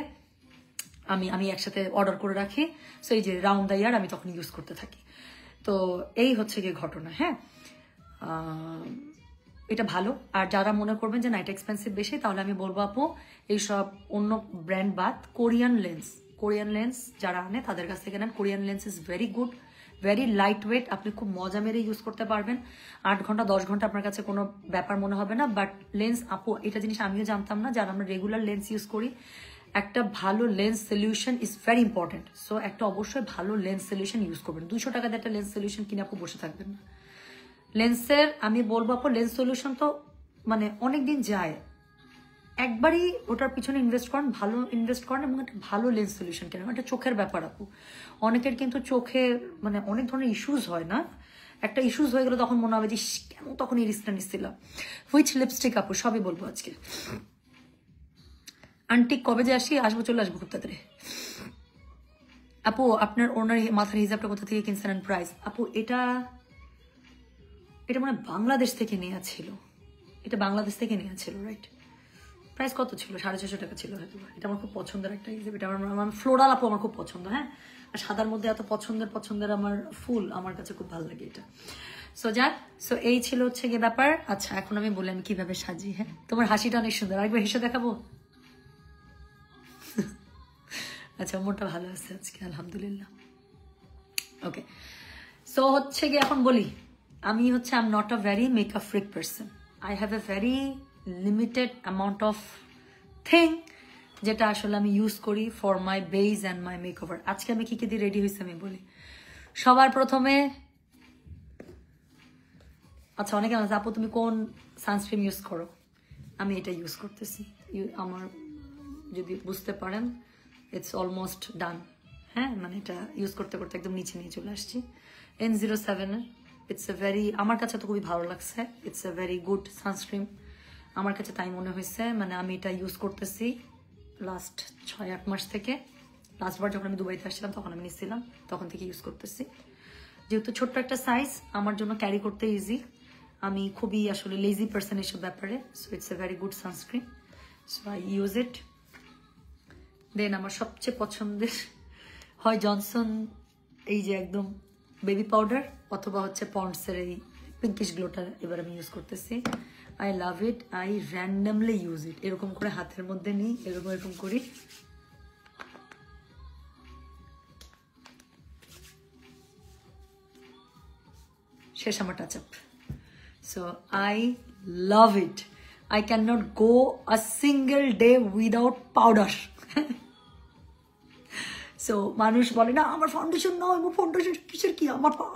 আমি একসাথে অর্ডার করে রাখি। সো এই যে রাউন্ড দ্য ইয়ার আমি তখন ইউজ করতে থাকি। তো এই হচ্ছে গিয়ে ঘটনা। হ্যাঁ, এটা ভালো। আর যারা মনে করবেন যে না এটা এক্সপেন্সিভ বেশি, তাহলে আমি বলবো আপু এইসব অন্য ব্র্যান্ড বাদ কোরিয়ান লেন্স যারা আনে তাদের কাছ থেকে নেন। Korean lens is very good, very light weight, আপনি খুব মজা মেরে ইউজ করতে পারবেন। 8 ঘন্টা 10 ঘন্টা আপনার কাছে কোনো ব্যাপার মনে হবে না। বাট লেন্স আপু এটা জিনিস আমিও জানতাম না, যারা আমরা রেগুলার লেন্স ইউজ করি, একটা ভালো lens solution is very important. So একটা অবশ্যই ভালো লেন্স সলিউশন ইউজ করবেন। 200 টাকা দিয়ে একটা লেন্স সলিউশন কিনে আপু বসে থাকবেন না। লেন্সের আমি বলবো আপু লেন্স সলিউশন তো মানে অনেকদিন যায়, একবারই ওটার পিছনে ইনভেস্ট করেন, ভালো ইনভেস্ট করেন এবং একটা ভালো লেন্স সলিউশন কেনেন। এটা চোখের ব্যাপার আপু, অনেকের কিন্তু চোখে মানে অনেক ধরনের ইস্যুস হয় না, একটা ইস্যুস হয়ে গেলে তখন মনে হবে যে কেন তখন এই রিস্কটা নিচ্ছিলাম। হুইচ লিপস্টিক আপু সবই বলবো আজকে। আন্টি কবে যে আসবো, চলে আসবো খুব তাড়াতাড়ি। আপু আপনার ওনার মাথার হিসাবটা কোথা থেকে কিনছেন এন্ড প্রাইস? আপু এটা মানে বাংলাদেশ থেকে নেওয়া ছিল, এটা বাংলাদেশ থেকে নেওয়া ছিল, রাইট? প্রাইস কত ছিল? 650 টাকা ছিল হয়তো। এটা আমার খুব পছন্দের একটা হিসেবে, এটা আমার ফ্লোরাল আপু আমার খুব পছন্দ। হ্যাঁ, আর সাদার মধ্যে এত পছন্দের আমার ফুল, আমার কাছে খুব ভালো লাগে এটা। সো যাক, সো এই ছিল হচ্ছে গিয়ে ব্যাপার। আচ্ছা এখন আমি বলি আমি কিভাবে সাজি। হ্যাঁ, তোমার হাসিটা অনেক সুন্দর, আরেকবার হেসে দেখাবো। আচ্ছা মনটা ভালো আছে আজকে আলহামদুলিল্লাহ। ওকে, সো হচ্ছে গিয়ে এখন বলি আমি হচ্ছে I am not a very makeup freak person. I have a very limited amount of thing যেটা আসলে আমি ইউজ করি for my base and my makeover. আজকে আমি কি কি দিয়ে রেডি হয়েছি আমি বলি। সবার প্রথমে আচ্ছা অনেকে আছে আপু তুমি কোন সানস্ক্রিন ইউজ করো? আমি এটা ইউজ করতেছি, আমার যদি বুঝতে পারেন ইটস অলমোস্ট ডান। হ্যাঁ, মানে এটা ইউজ করতে করতে একদম নিচে নিয়ে চলে আসছি। N07 ইটস এ ভেরি, আমার কাছে তো খুবই ভালো লাগছে, it's a very good sunscreen আমার কাছে তাই মনে হয়েছে। মানে আমি এটা ইউজ করতেছি লাস্ট 6-8 মাস থেকে। লাস্টবার যখন আমি দুবাইতে আসছিলাম তখন আমি নিচ্ছিলাম, তখন থেকে ইউজ করতেছি। যেহেতু ছোট্ট একটা সাইজ আমার জন্য ক্যারি করতে ইজি, আমি খুবই আসলে লেজি পার্সন এসব ব্যাপারে। So it's a very good sunscreen, so I use it. Then আমার সবচেয়ে পছন্দের হয় জনসন এই যে একদম বেবি পাউডার, অথবা হচ্ছে পন্ডসের এই পিঙ্কিশ গ্লোটা এবার আমি ইউজ করতেছি। I love it, I randomly use it. এরকম করে হাতের মধ্যে নিই, এরকম করি, শেষ আমার touch up. So I love it, I can not go a single day without powder. So মানুষ বলে না আমার ফাউন্ডেশন নয়, আমার ফাউন্ডেশন কিসের কি,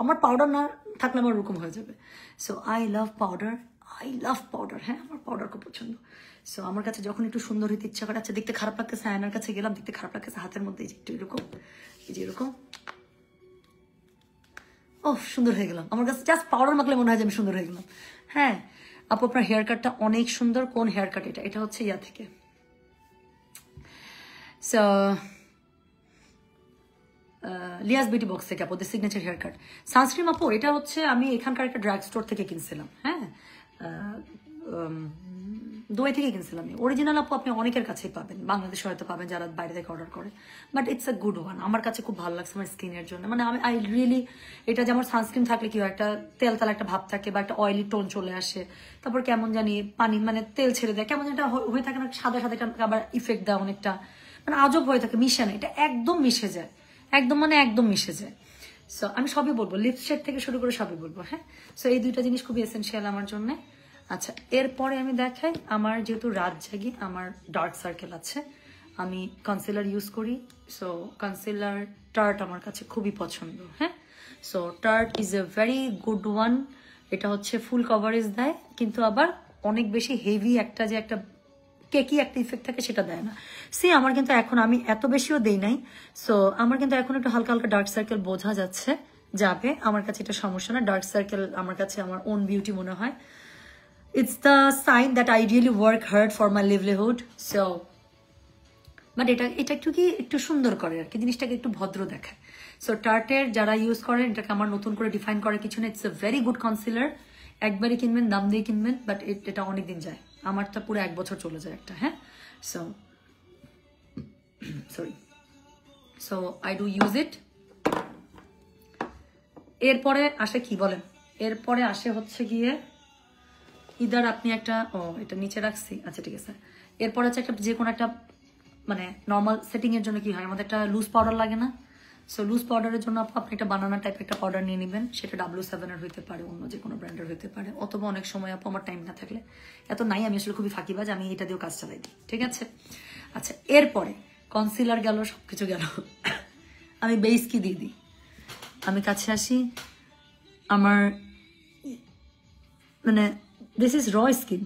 আমার পাউডার না থাকলে আমার ওরকম হয়ে যাবে। সো আই লাভ পাউডার, হ্যাঁ আমার পাউডার খুব পছন্দ। সো আমার কাছে যখন একটু সুন্দর হইতে ইচ্ছা করে, আচ্ছা দেখতে খারাপ লাগতেছে, আয়নার কাছে গেলাম দেখতে খারাপ লাগতেছে, হাতের মধ্যে এই যে একটু এরকম, এই যে এরকম, ও সুন্দর হয়ে গেলাম। আমার কাছে জাস্ট পাউডার মাখলে মনে হয় যে আমি সুন্দর হয়ে গেলাম। হ্যাঁ আপু আপনার হেয়ার কাটটা অনেক সুন্দর, কোন হেয়ার কাট এটা? এটা হচ্ছে ইয়া থেকে। সো লিয়াস বিউটি বক্স থেকে আপু সিগনেচার হেয়ার কাট সানস্ক্রিন আপু, এটা হচ্ছে আমি এখানকার একটা ড্রাগ স্টোর থেকে কিনছিলাম। হ্যাঁ, দুবাই থেকে কিনছিলাম। অরিজিনাল আপু আপনি অনেকের কাছেই পাবেন, বাংলাদেশে হয়তো পাবেন যারা বাইরে থেকে অর্ডার করে, but it's a good one. আমার কাছে খুব ভালো লাগছে আমার স্কিনের জন্য। মানে আমি আই রিয়েলি, এটা যেমন সানস্ক্রিন থাকলে কি হয় একটা তেল একটা ভাব থাকে বা একটা অয়েলি টোন চলে আসে, তারপর কেমন জানি পানি মানে তেল ছেড়ে দেয়, কেমন যেটা হয়ে থাকে না, সাদা আবার ইফেক্ট দেয় অনেকটা, মানে আজব হয়ে থাকে, মিশে না, এটা একদম মিশে যায়, একদম মিশে যায়। সো আমি সবই বলবো, লিপস্টিক থেকে শুরু করে সবই বলবো। হ্যাঁ, সো এই দুইটা জিনিস খুবই এসেনশিয়াল আমার জন্য। আচ্ছা এরপরে আমি দেখাই, আমার যেহেতু রাত জাগি, আমার ডার্ক সার্কেল আছে, আমি কনসিলার ইউজ করি। সো কনসিলার টার্ট আমার কাছে খুবই পছন্দ। হ্যাঁ, so tart is a very good one. এটা হচ্ছে ফুল কভারেজ দেয়, কিন্তু আবার অনেক বেশি হেভি একটা যে একটা কেকি একটা ইফেক্ট থাকে সেটা দেয় না। আমার কিন্তু এখন আমি এত বেশিও দেই নাই। সো আমার কিন্তু এখন একটু হালকা হালকা ডার্ক সার্কেল বোঝা যাচ্ছে, যাবে। আমার কাছে এটা সমস্যা না। ডার্ক সার্কেল আমার কাছে আমার ওন বিউটি মনে হয়। It's the sign that I really work hard for my livelihood. So but এটা একটু কি একটু সুন্দর করে আর কি, জিনিসটাকে একটু ভদ্র দেখায়। সো টার্টের যারা ইউজ করেন, এটাকে আমার নতুন করে ডিফাইন করার কিছু না। It's a very good concealer. একবারই কিনবেন, দাম দিয়ে কিনবেন, বাট এটা অনেকদিন যায়। আমারটা পুরো 1 বছর চলে যায় একটা। হ্যাঁ, so sorry, so I do use it. এরপরে আসে কি বলেন, এরপরে আসে হচ্ছে গিয়ে ইদার আপনি একটা, এটা নিচে রাখছি, আচ্ছা ঠিক আছে। এরপরে হচ্ছে একটা যে কোনো একটা মানে নর্মাল সেটিং এর জন্য কি হয়, আমাদের একটা লুজ পাউডার লাগে না? সো লুজ পাউডারের জন্য আপনি একটা বানানা টাইপ একটা পাউডার নিয়ে নেবেন। সেটা W7 এর হইতে পারে, অন্য যে কোনো ব্র্যান্ডের হইতে পারে, অথবা অনেক সময় আমার টাইম না থাকলে, এত নাই, আমি আসলে খুবই ফাঁকিবাজ, আমি এটা দিয়েও কাজ চালাই দিই। ঠিক আছে, আচ্ছা। এরপরে কনসিলার গেল, সবকিছু গেল, আমি বেস কি দিয়ে দিই। আমি কাছে আসি, আমার মানে this is raw skin,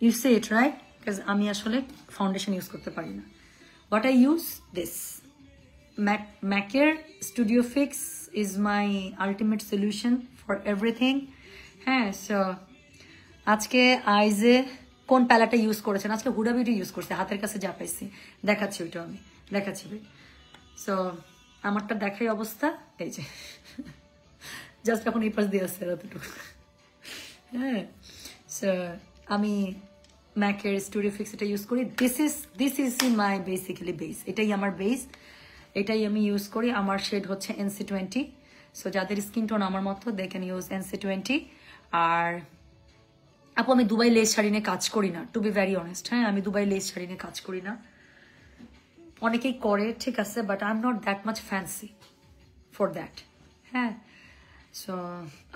you say it right, because আমি আসলে ফাউন্ডেশন ইউজ করতে পারি না। হোয়াট আই ইউজ দিস ম্যাকের studio fix is my ultimate solution for everything. হ্যাঁ, সো আজকে আইজে কোন প্যালাটা ইউজ করেছেন? আজকে হুডা বিউটি ইউজ করছে, হাতের কাছে যা পাইছি দেখাচ্ছি, ওইটা আমি দেখাচ্ছি। সো আমারটা দেখাই অবস্থা, এই যে জাস্ট এখন এই পাশ দিয়ে আসছে এতটুকু। হ্যাঁ, সো আমি ম্যাকের স্টুডিও ফিক্স এটা ইউজ করি। This is my basically base, এটাই আমার বেস, এটাই আমি ইউজ করি। আমার শেড হচ্ছে NC20। সো যাদের স্কিন টোন আমার মতো, দে ক্যান ইউজ NC20। আর আপু আমি দুবাই লেস শাড়ি নিয়ে কাজ করি না, টু বি ভেরি অনেস্ট। হ্যাঁ, আমি দুবাই লেস শাড়ি নিয়ে কাজ করি না। অনেকেই করে, ঠিক আছে, but I am not that much fancy for that. হ্যাঁ, সো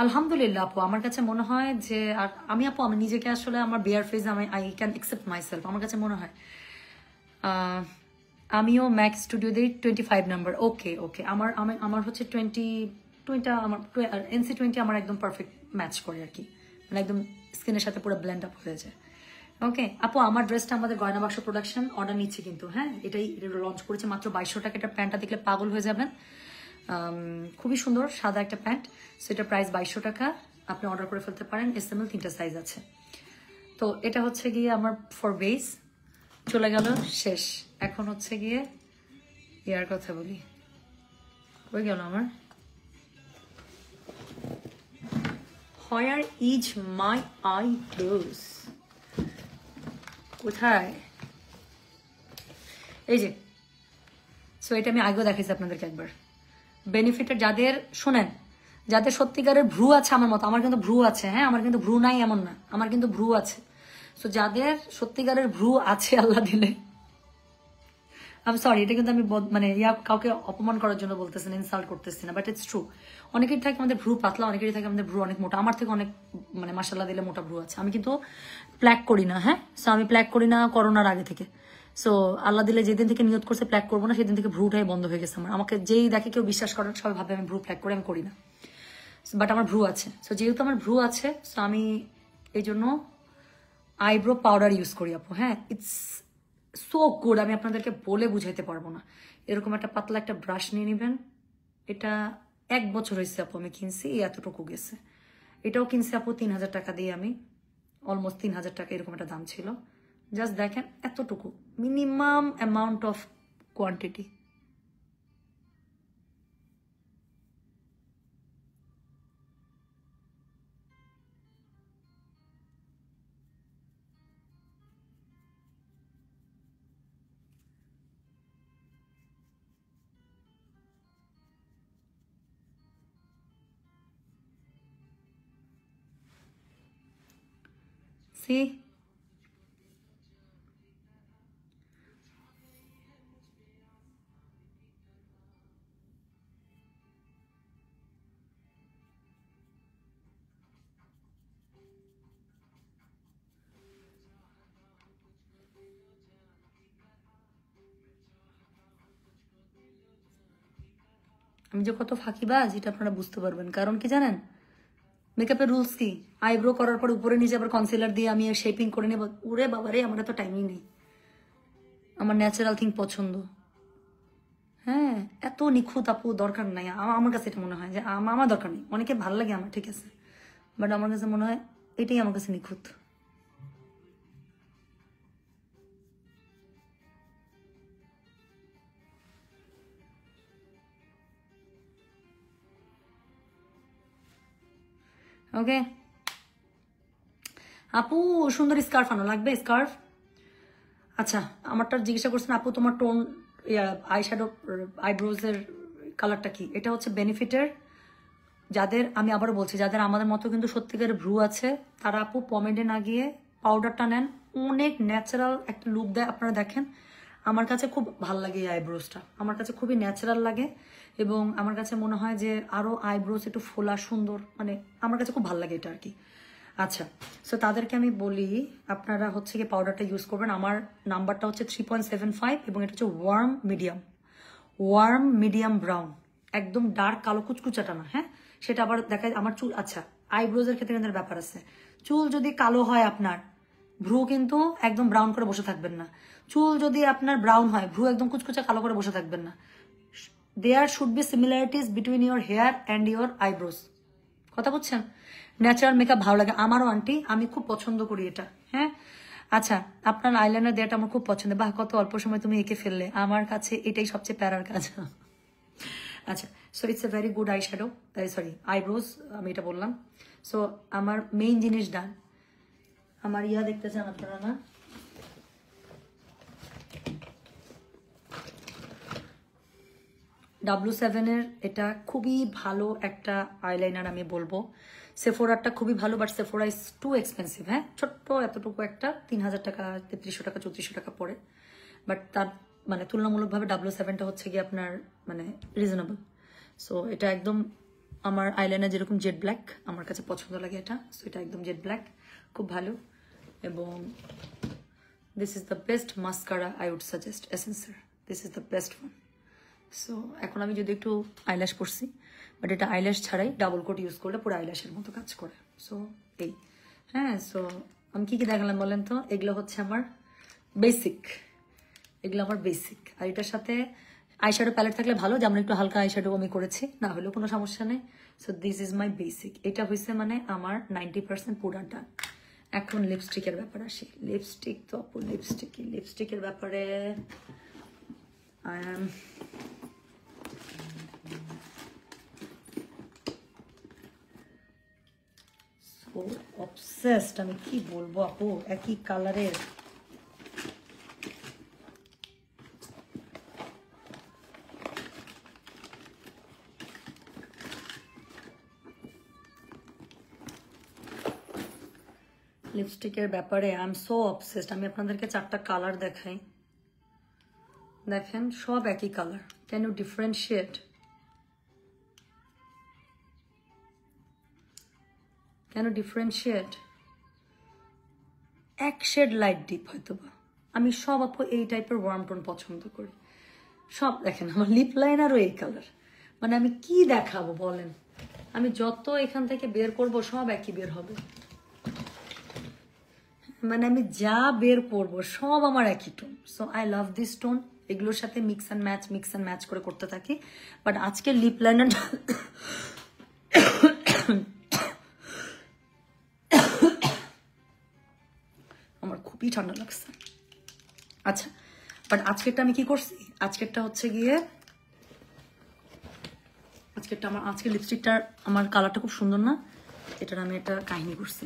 আলহামদুলিল্লাহ আপু, আমার কাছে মনে হয় যে, আর আমি আপু আমি নিজেকে আসলে আমার bare face, I can accept myself. আমার কাছে মনে হয় আমিও ম্যাক স্টুডিও দিই 25 নাম্বার। ওকে ওকে, আমার হচ্ছে 20 আমার NC20 আমার একদম পারফেক্ট ম্যাচ করে আর কি, মানে একদম স্কিনের সাথে পুরো ব্লেন্ড আপ হয়ে যায়। ওকে আপু, আমার ড্রেসটা আমাদের গয়না বাক্স প্রোডাকশন অর্ডার নিচ্ছে কিন্তু। হ্যাঁ, এটাই লঞ্চ করেছে মাত্র 2200 টাকা। এটা প্যান্টটা দেখলে পাগল হয়ে যাবেন, খুবই সুন্দর সাদা একটা প্যান্ট। সো এটার প্রাইস 2200 টাকা, আপনি অর্ডার করে ফেলতে পারেন। SML 3টা সাইজ আছে। তো এটা হচ্ছে গিয়ে আমার ফর বেস চলে গেল, শেষ। এখন হচ্ছে গিয়ে ইয়ার কথা বলি, হয়ে গেল আমার where is my I bros, কোথায়? এই যে, সো এটা আমি আগেও দেখাইছি আপনাদেরকে একবার। বেনিফিটের যাদের, শোনেন, যাদের সত্যিকারের ভ্রু আছে আমার মতো, আমার কিন্তু ভ্রু আছে। হ্যাঁ, আমার কিন্তু ভ্রু নাই এমন না, আমার কিন্তু ভ্রু আছে। সো যাদের সত্যিকারের ভ্রু আছে আল্লাহ দিলে, আমি সরি, এটা কিন্তু আমি মানে কাউকে অপমান করার জন্য বলতেছি না, ইনসাল্ট করতেছি না, বাট ইটস ট্রু। অনেকের থাকে আমাদের ভ্রু পাতলা, অনেকেরই থাকে আমাদের ভ্রু অনেক মোটা। আমার থেকে অনেক মানে মাশাল্লাহ দিলে মোটা ভ্রু আছে। আমি কিন্তু প্ল্যাক করি না। হ্যাঁ, সো আমি প্ল্যাক করি না করোনার আগে থেকে। সো আল্লাহ দিলে যেদিন থেকে নিয়ত করছে প্ল্যাক করবো না, সেদিন থেকে ভ্রুটাই বন্ধ হয়ে গেছে আমার। আমাকে যেই দেখে কেউ বিশ্বাস করেন, সবাই ভাবে আমি ভ্রু প্ল্যাক করে, আমি করি না, বাট আমার ভ্রু আছে। সো যেহেতু আমার ভ্রু আছে, সো আমি এই জন্য আইব্রো পাউডার ইউজ করি আপু। হ্যাঁ, ইটস সো গুড, আমি আপনাদেরকে বলে বুঝাইতে পারবো না। এরকম একটা পাতলা একটা ব্রাশ নিয়ে নেবেন। এটা 1 বছর হয়েছে আপু আমি কিনছি, এতটুকু গেছে। এটাও কিনছি আপু 3000 টাকা দিয়ে, আমি অলমোস্ট 3000 টাকা এরকম একটা দাম ছিল। জাস্ট দেখেন এতটুকু, minimum amount of quantity. See? আমি যে কত ফাঁকিবাজ এটা আপনারা বুঝতে পারবেন। কারণ কি জানেন, মেকআপের রুলস কি, আইব্রো করার পর উপরে নিচে আবার কনসিলার দিয়ে আমি শেপিং করে নেব। ওরে বাবারে, আমার তো টাইমই নেই, আমার ন্যাচারাল থিং পছন্দ। হ্যাঁ, এত নিখুঁত আপু দরকার নাই, আমার কাছে এটা মনে হয় যে আমার দরকার নেই। অনেকে ভালো লাগে আমার, ঠিক আছে, বাট আমার কাছে মনে হয় এটাই আমার কাছে নিখুঁত। ওকে আপু, সুন্দর স্কার্ফ আনো, লাগবে স্কার্ফ? আচ্ছা, আমারটা জিজ্ঞাসা করছেন আপু তোমার টোন আই শ্যাডো আইব্রোজের কালারটা কি? এটা হচ্ছে বেনিফিটের। যাদের, আমি আবারও বলছি, যাদের আমাদের মতো কিন্তু সত্যিকার ভ্রু আছে, তারা আপু পমেডে না গিয়ে পাউডারটা নেন, অনেক ন্যাচারাল একটা লুক দেয়। আপনারা দেখেন, আমার কাছে খুব ভাল লাগে এই আইব্রোজটা, আমার কাছে খুবই ন্যাচারাল লাগে এবং আমার কাছে মনে হয় যে আরও আইব্রোজ একটু ফোলা সুন্দর, মানে আমার কাছে খুব ভালো লাগে এটা আর কি। আচ্ছা, সো তাদেরকে আমি বলি আপনারা হচ্ছে কি পাউডারটা ইউজ করবেন। আমার নাম্বারটা হচ্ছে 3.75 এবং এটা হচ্ছে ওয়ার্ম মিডিয়াম ব্রাউন, একদম ডার্ক কালো কুচকুচাটা না। হ্যাঁ, সেটা আবার দেখা যায় আমার চুল। আচ্ছা, আইব্রোজের ক্ষেত্রে কিন্তু ব্যাপার আছে, চুল যদি কালো হয় আপনার, ভ্রু কিন্তু একদম ব্রাউন করে বসে থাকবেন না। চুল যদি আপনার ব্রাউন হয়, ভ্রু একদম কুচকুচা কালো করে বসে থাকবেন না। There should be similarities between your hair and your eyebrows. কথা বুঝছেন? ন্যাচারাল মেকআপ ভালো লাগে আমারও আন্টি, আমি খুব পছন্দ করি এটা। হ্যাঁ, আচ্ছা, আপনার আইলাইনার দেওয়াটা আমার খুব পছন্দ। বাহ, কত অল্প সময় তুমি এঁকে ফেললে, আমার কাছে এটাই সবচেয়ে প্যারার কাজ। আচ্ছা, so it's a very good eye shadow, sorry eyebrows, আমি এটা বললাম। সো আমার মেইন জিনিস ডান। আমার ইয়া দেখতে চান আপনারা না? W7 এর এটা খুবই ভালো একটা আইলাইনার আমি বলবো। সেফোরারটা খুবই ভালো, but Sephora is too expensive. হ্যাঁ, ছোট্ট এতটুকু একটা 3000 টাকা, 3300 টাকা, 3400 টাকা পড়ে, বাট তার মানে তুলনামূলকভাবে W7টা হচ্ছে কি আপনার মানে রিজনেবল। সো এটা একদম আমার আইলাইনার যেরকম জেড ব্ল্যাক, আমার কাছে পছন্দ লাগে এটা। সো এটা একদম জেড ব্ল্যাক, খুব ভালো। এবং this is the best mascara I would suggest, এসেন্সের, this is the best one. So এখন আমি যদি একটু আইল্যাশ করছি, বাট এটা আইল্যাশ ছাড়াই ডাবল কোট ইউজ করলে পুরো আইল্যাশের মতো কাজ করে। সো এই, হ্যাঁ, সো আমি কি কি দেখালাম বলেন তো? এগুলো হচ্ছে আমার বেসিক, এগুলো আমার বেসিক। আর এটার সাথে আইশ্যাডো প্যালেট থাকলে ভালো, যেমন একটু হালকা আইশ্যাডো আমি করেছি, না হলেও কোনো সমস্যা নেই। So this is my basic. এটা হয়েছে মানে আমার 90% পুরার ডান। এখন লিপস্টিকের ব্যাপারে আসি। লিপস্টিক তো আপু, লিপস্টিকের ব্যাপারে অবসেসড, আমি কি বলবো আপু, একই কালারের লিপস্টিকের ব্যাপারে আই এম সো অবসেসড। আমি আপনাদেরকে 4টা কালার দেখাই, দেখেন সব একই কালার। Can you differentiate? এক শেড লাইট ডিপ হয়তো বা। আমি সব আপু এই টাইপের ওয়ার্ম টোন পছন্দ করি। সব দেখেন, আমার লিপ লাইনারও এই কালার। মানে আমি কি দেখাবো বলেন? আমি যত এখান থেকে বের করব সব একই বের হবে। মানে আমি যা বের করবো সব আমার একই tone. So I love this tone. এগুলোর সাথে মিক্স অ্যান্ড ম্যাচ করে করতে থাকি। বাট আজকে লিপ লাইনার আমার খুবই ঠান্ডা লাগছে। আচ্ছা, বাট আজকেরটা আমি কি করছি, আজকেরটা হচ্ছে গিয়ে আজকের লিপস্টিকটা আমার কালারটা খুব সুন্দর না, এটার আমি একটা কাহিনী করছি।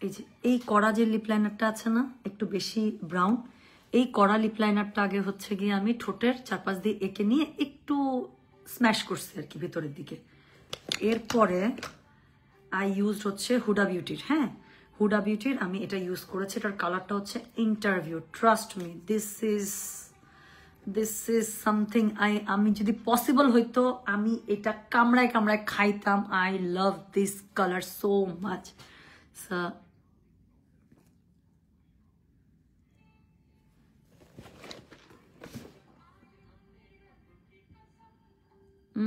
এই যে এই কড়া যে লিপ লাইনারটা আছে না, একটু বেশি ব্রাউন, এই কড়া লিপ লাইনারটা আগে হচ্ছে গিয়ে আমি ঠোঁটের চারপাশ দিয়ে এঁকে নিয়ে একটু স্ম্যাশ করছি আর কি ভিতরের দিকে। এরপরে আই ইউজ হচ্ছে হুডা বিউটির। হ্যাঁ, হুডা বিউটির আমি এটা ইউজ করেছি। এটার কালারটা হচ্ছে interview. Trust me, this is something আমি যদি পসিবল হইতো আমি এটা কামড়ায় খাইতাম। I love this colour so much. মানে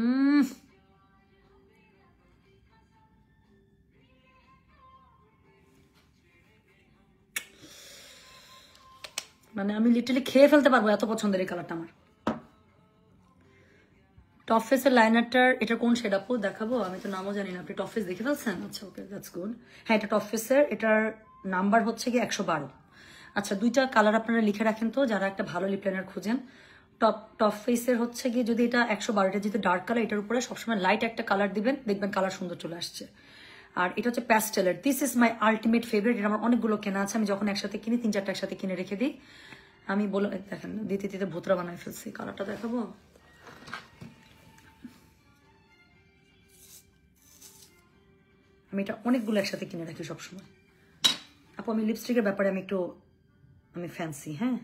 আমি লিটারালি খেয়ে ফেলতে পারবো, এত পছন্দের এই কালারটা আমার। টপ ফেসের লাইনারটার এটা কোন শেড আপু দেখাবো? আমি তো নামও জানি না। আপনি টপ ফেস দেখে ফেলছেন? আচ্ছা ওকে, দ্যাটস গুড। হ্যাঁ, এটা টপ ফেসের, এটার নাম্বার হচ্ছে কি 112। আচ্ছা, দুইটা কালার আপনারা লিখে রাখেন তো, যারা একটা ভালো লিপ লাইনার খুঁজেন। টপ ফেসের হচ্ছে গিয়ে যদি এটা 112, এটা যেহেতু ডার্ক কালার, এটার উপরে সবসময় লাইট একটা কালার দিবেন, দেখবেন কালার সুন্দর চলে আসছে। আর এটা হচ্ছে প্যাস্টেলের। This is my ultimate favourite. এটা আমার অনেকগুলো কেনা আছে, আমি যখন একসাথে কিনি 3-4টা একসাথে কিনে রেখে দিই। আমি বলে দেখেন দিতে দিতে ভোতরা বানায় ফেলছি। কালারটা দেখাবো? আমি এটা অনেকগুলো একসাথে কিনে রাখি সবসময়। আপু আমি লিপস্টিকের ব্যাপারে আমি ফ্যান্সি। হ্যাঁ,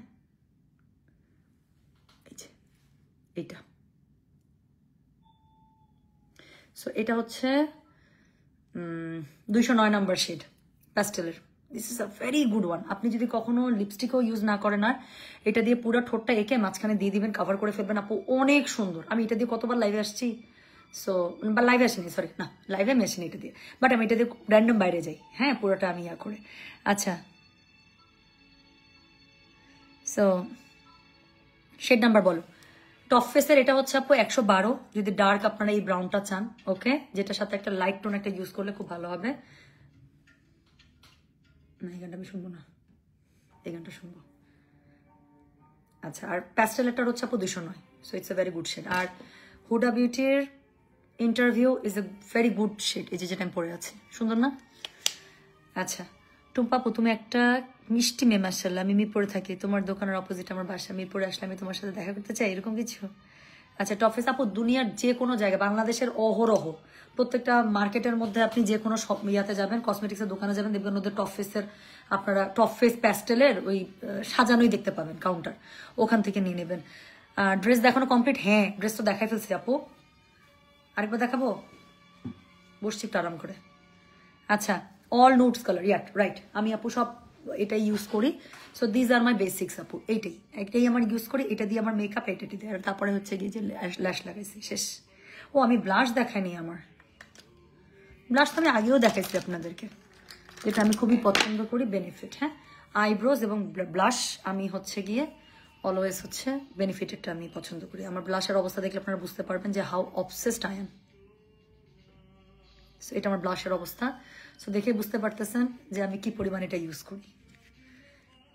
এই যে এইটা, সো এটা হচ্ছে 209 নাম্বার শেড প্যাস্টেলের। This is a very good one. আপনি যদি কখনো লিপস্টিকও ইউজ না করেন, আর এটা দিয়ে পুরো ঠোঁটটা এঁকে মাঝখানে দিয়ে দিবেন, কাভার করে ফেলবেন আপু, অনেক সুন্দর। আমি এটা দিয়ে কতবার লাইভে আসছি, সো বা লাইভে আসিনি, সরি না, লাইভে আমি আসিনি এটা দিয়ে, বাট আমি এটা দিয়ে র্যান্ডম বাইরে যাই। হ্যাঁ, পুরোটা আমি ইয়া করে। আচ্ছা, সো শেড নাম্বার বলো। টপ ফেসের এটা হচ্ছে আপু 112, যদি ডার্ক আপনারা এই ব্রাউনটা চান। ওকে, যেটার সাথে একটা লাইট টোন একটা ইউজ করলে খুব ভালো হবে। না, এই গানটা আমি শুনবো না, এই গানটা শুনবো। আচ্ছা, আর প্যাস্টেলেরটার হচ্ছে আপু 209, so it's a very good shade. আর হুডা বিউটির interview is a very good shade, এই যে যেটা আমি পরে আছি, সুন্দর না? আচ্ছা টুম্পাপু, তুমি একটা মিষ্টি মেয়ে মাশাআল্লাহ। আমি মিরপুরে থাকি, তোমার দোকানের অপোজিট আমার বাসা। মিরপুরে আসলে আমি তোমার সাথে দেখা করতে চাই, এরকম কিছু? আচ্ছা, টপফেস আপু দুনিয়ার যে কোনো জায়গায়, বাংলাদেশের অহরহ প্রত্যেকটা মার্কেটের মধ্যে আপনি যে কোনো সব ইয়াতে যাবেন, কসমেটিক্সের দোকানে যাবেন, দেখবেন ওদের টপফেসের আপনারা টপফেস প্যাস্টেলের ওই সাজানোই দেখতে পাবেন কাউন্টার, ওখান থেকে নিয়ে নেবেন। ড্রেস দেখানো কমপ্লিট? হ্যাঁ, ড্রেস তো দেখাই ফেলছি আপু, আরেকবার দেখাবো? বসছি একটু আরাম করে। আচ্ছা, অল নুডস কালার, ইয়াট রাইট। আমি আপু সব এটাই ইউজ করি। So these are my basics আপু, এইটাই আমার ইউজ করি। এটা দিয়ে আমার মেকআপ এটাই দিয়ে, আর তারপরে হচ্ছে গিয়ে যে ল্যাশ লাগাইছি, শেষ। ও আমি ব্লাশ দেখাইনি, আমার ব্লাশ তো আমি আগেও দেখাইছি আপনাদেরকে, যেটা আমি খুবই পছন্দ করি, বেনিফিট। হ্যাঁ, আইব্রোজ এবং ব্লাশ আমি হচ্ছে গিয়ে অলওয়েজ হচ্ছে বেনিফিটেডটা আমি পছন্দ করি। আমার ব্লাশের অবস্থা দেখলে আপনারা বুঝতে পারবেন যে how obsessed I am. So এটা আমার ব্লাশের অবস্থা, সো দেখে বুঝতে পারতেছেন যে আমি কি পরিমাণ এটা ইউজ করি।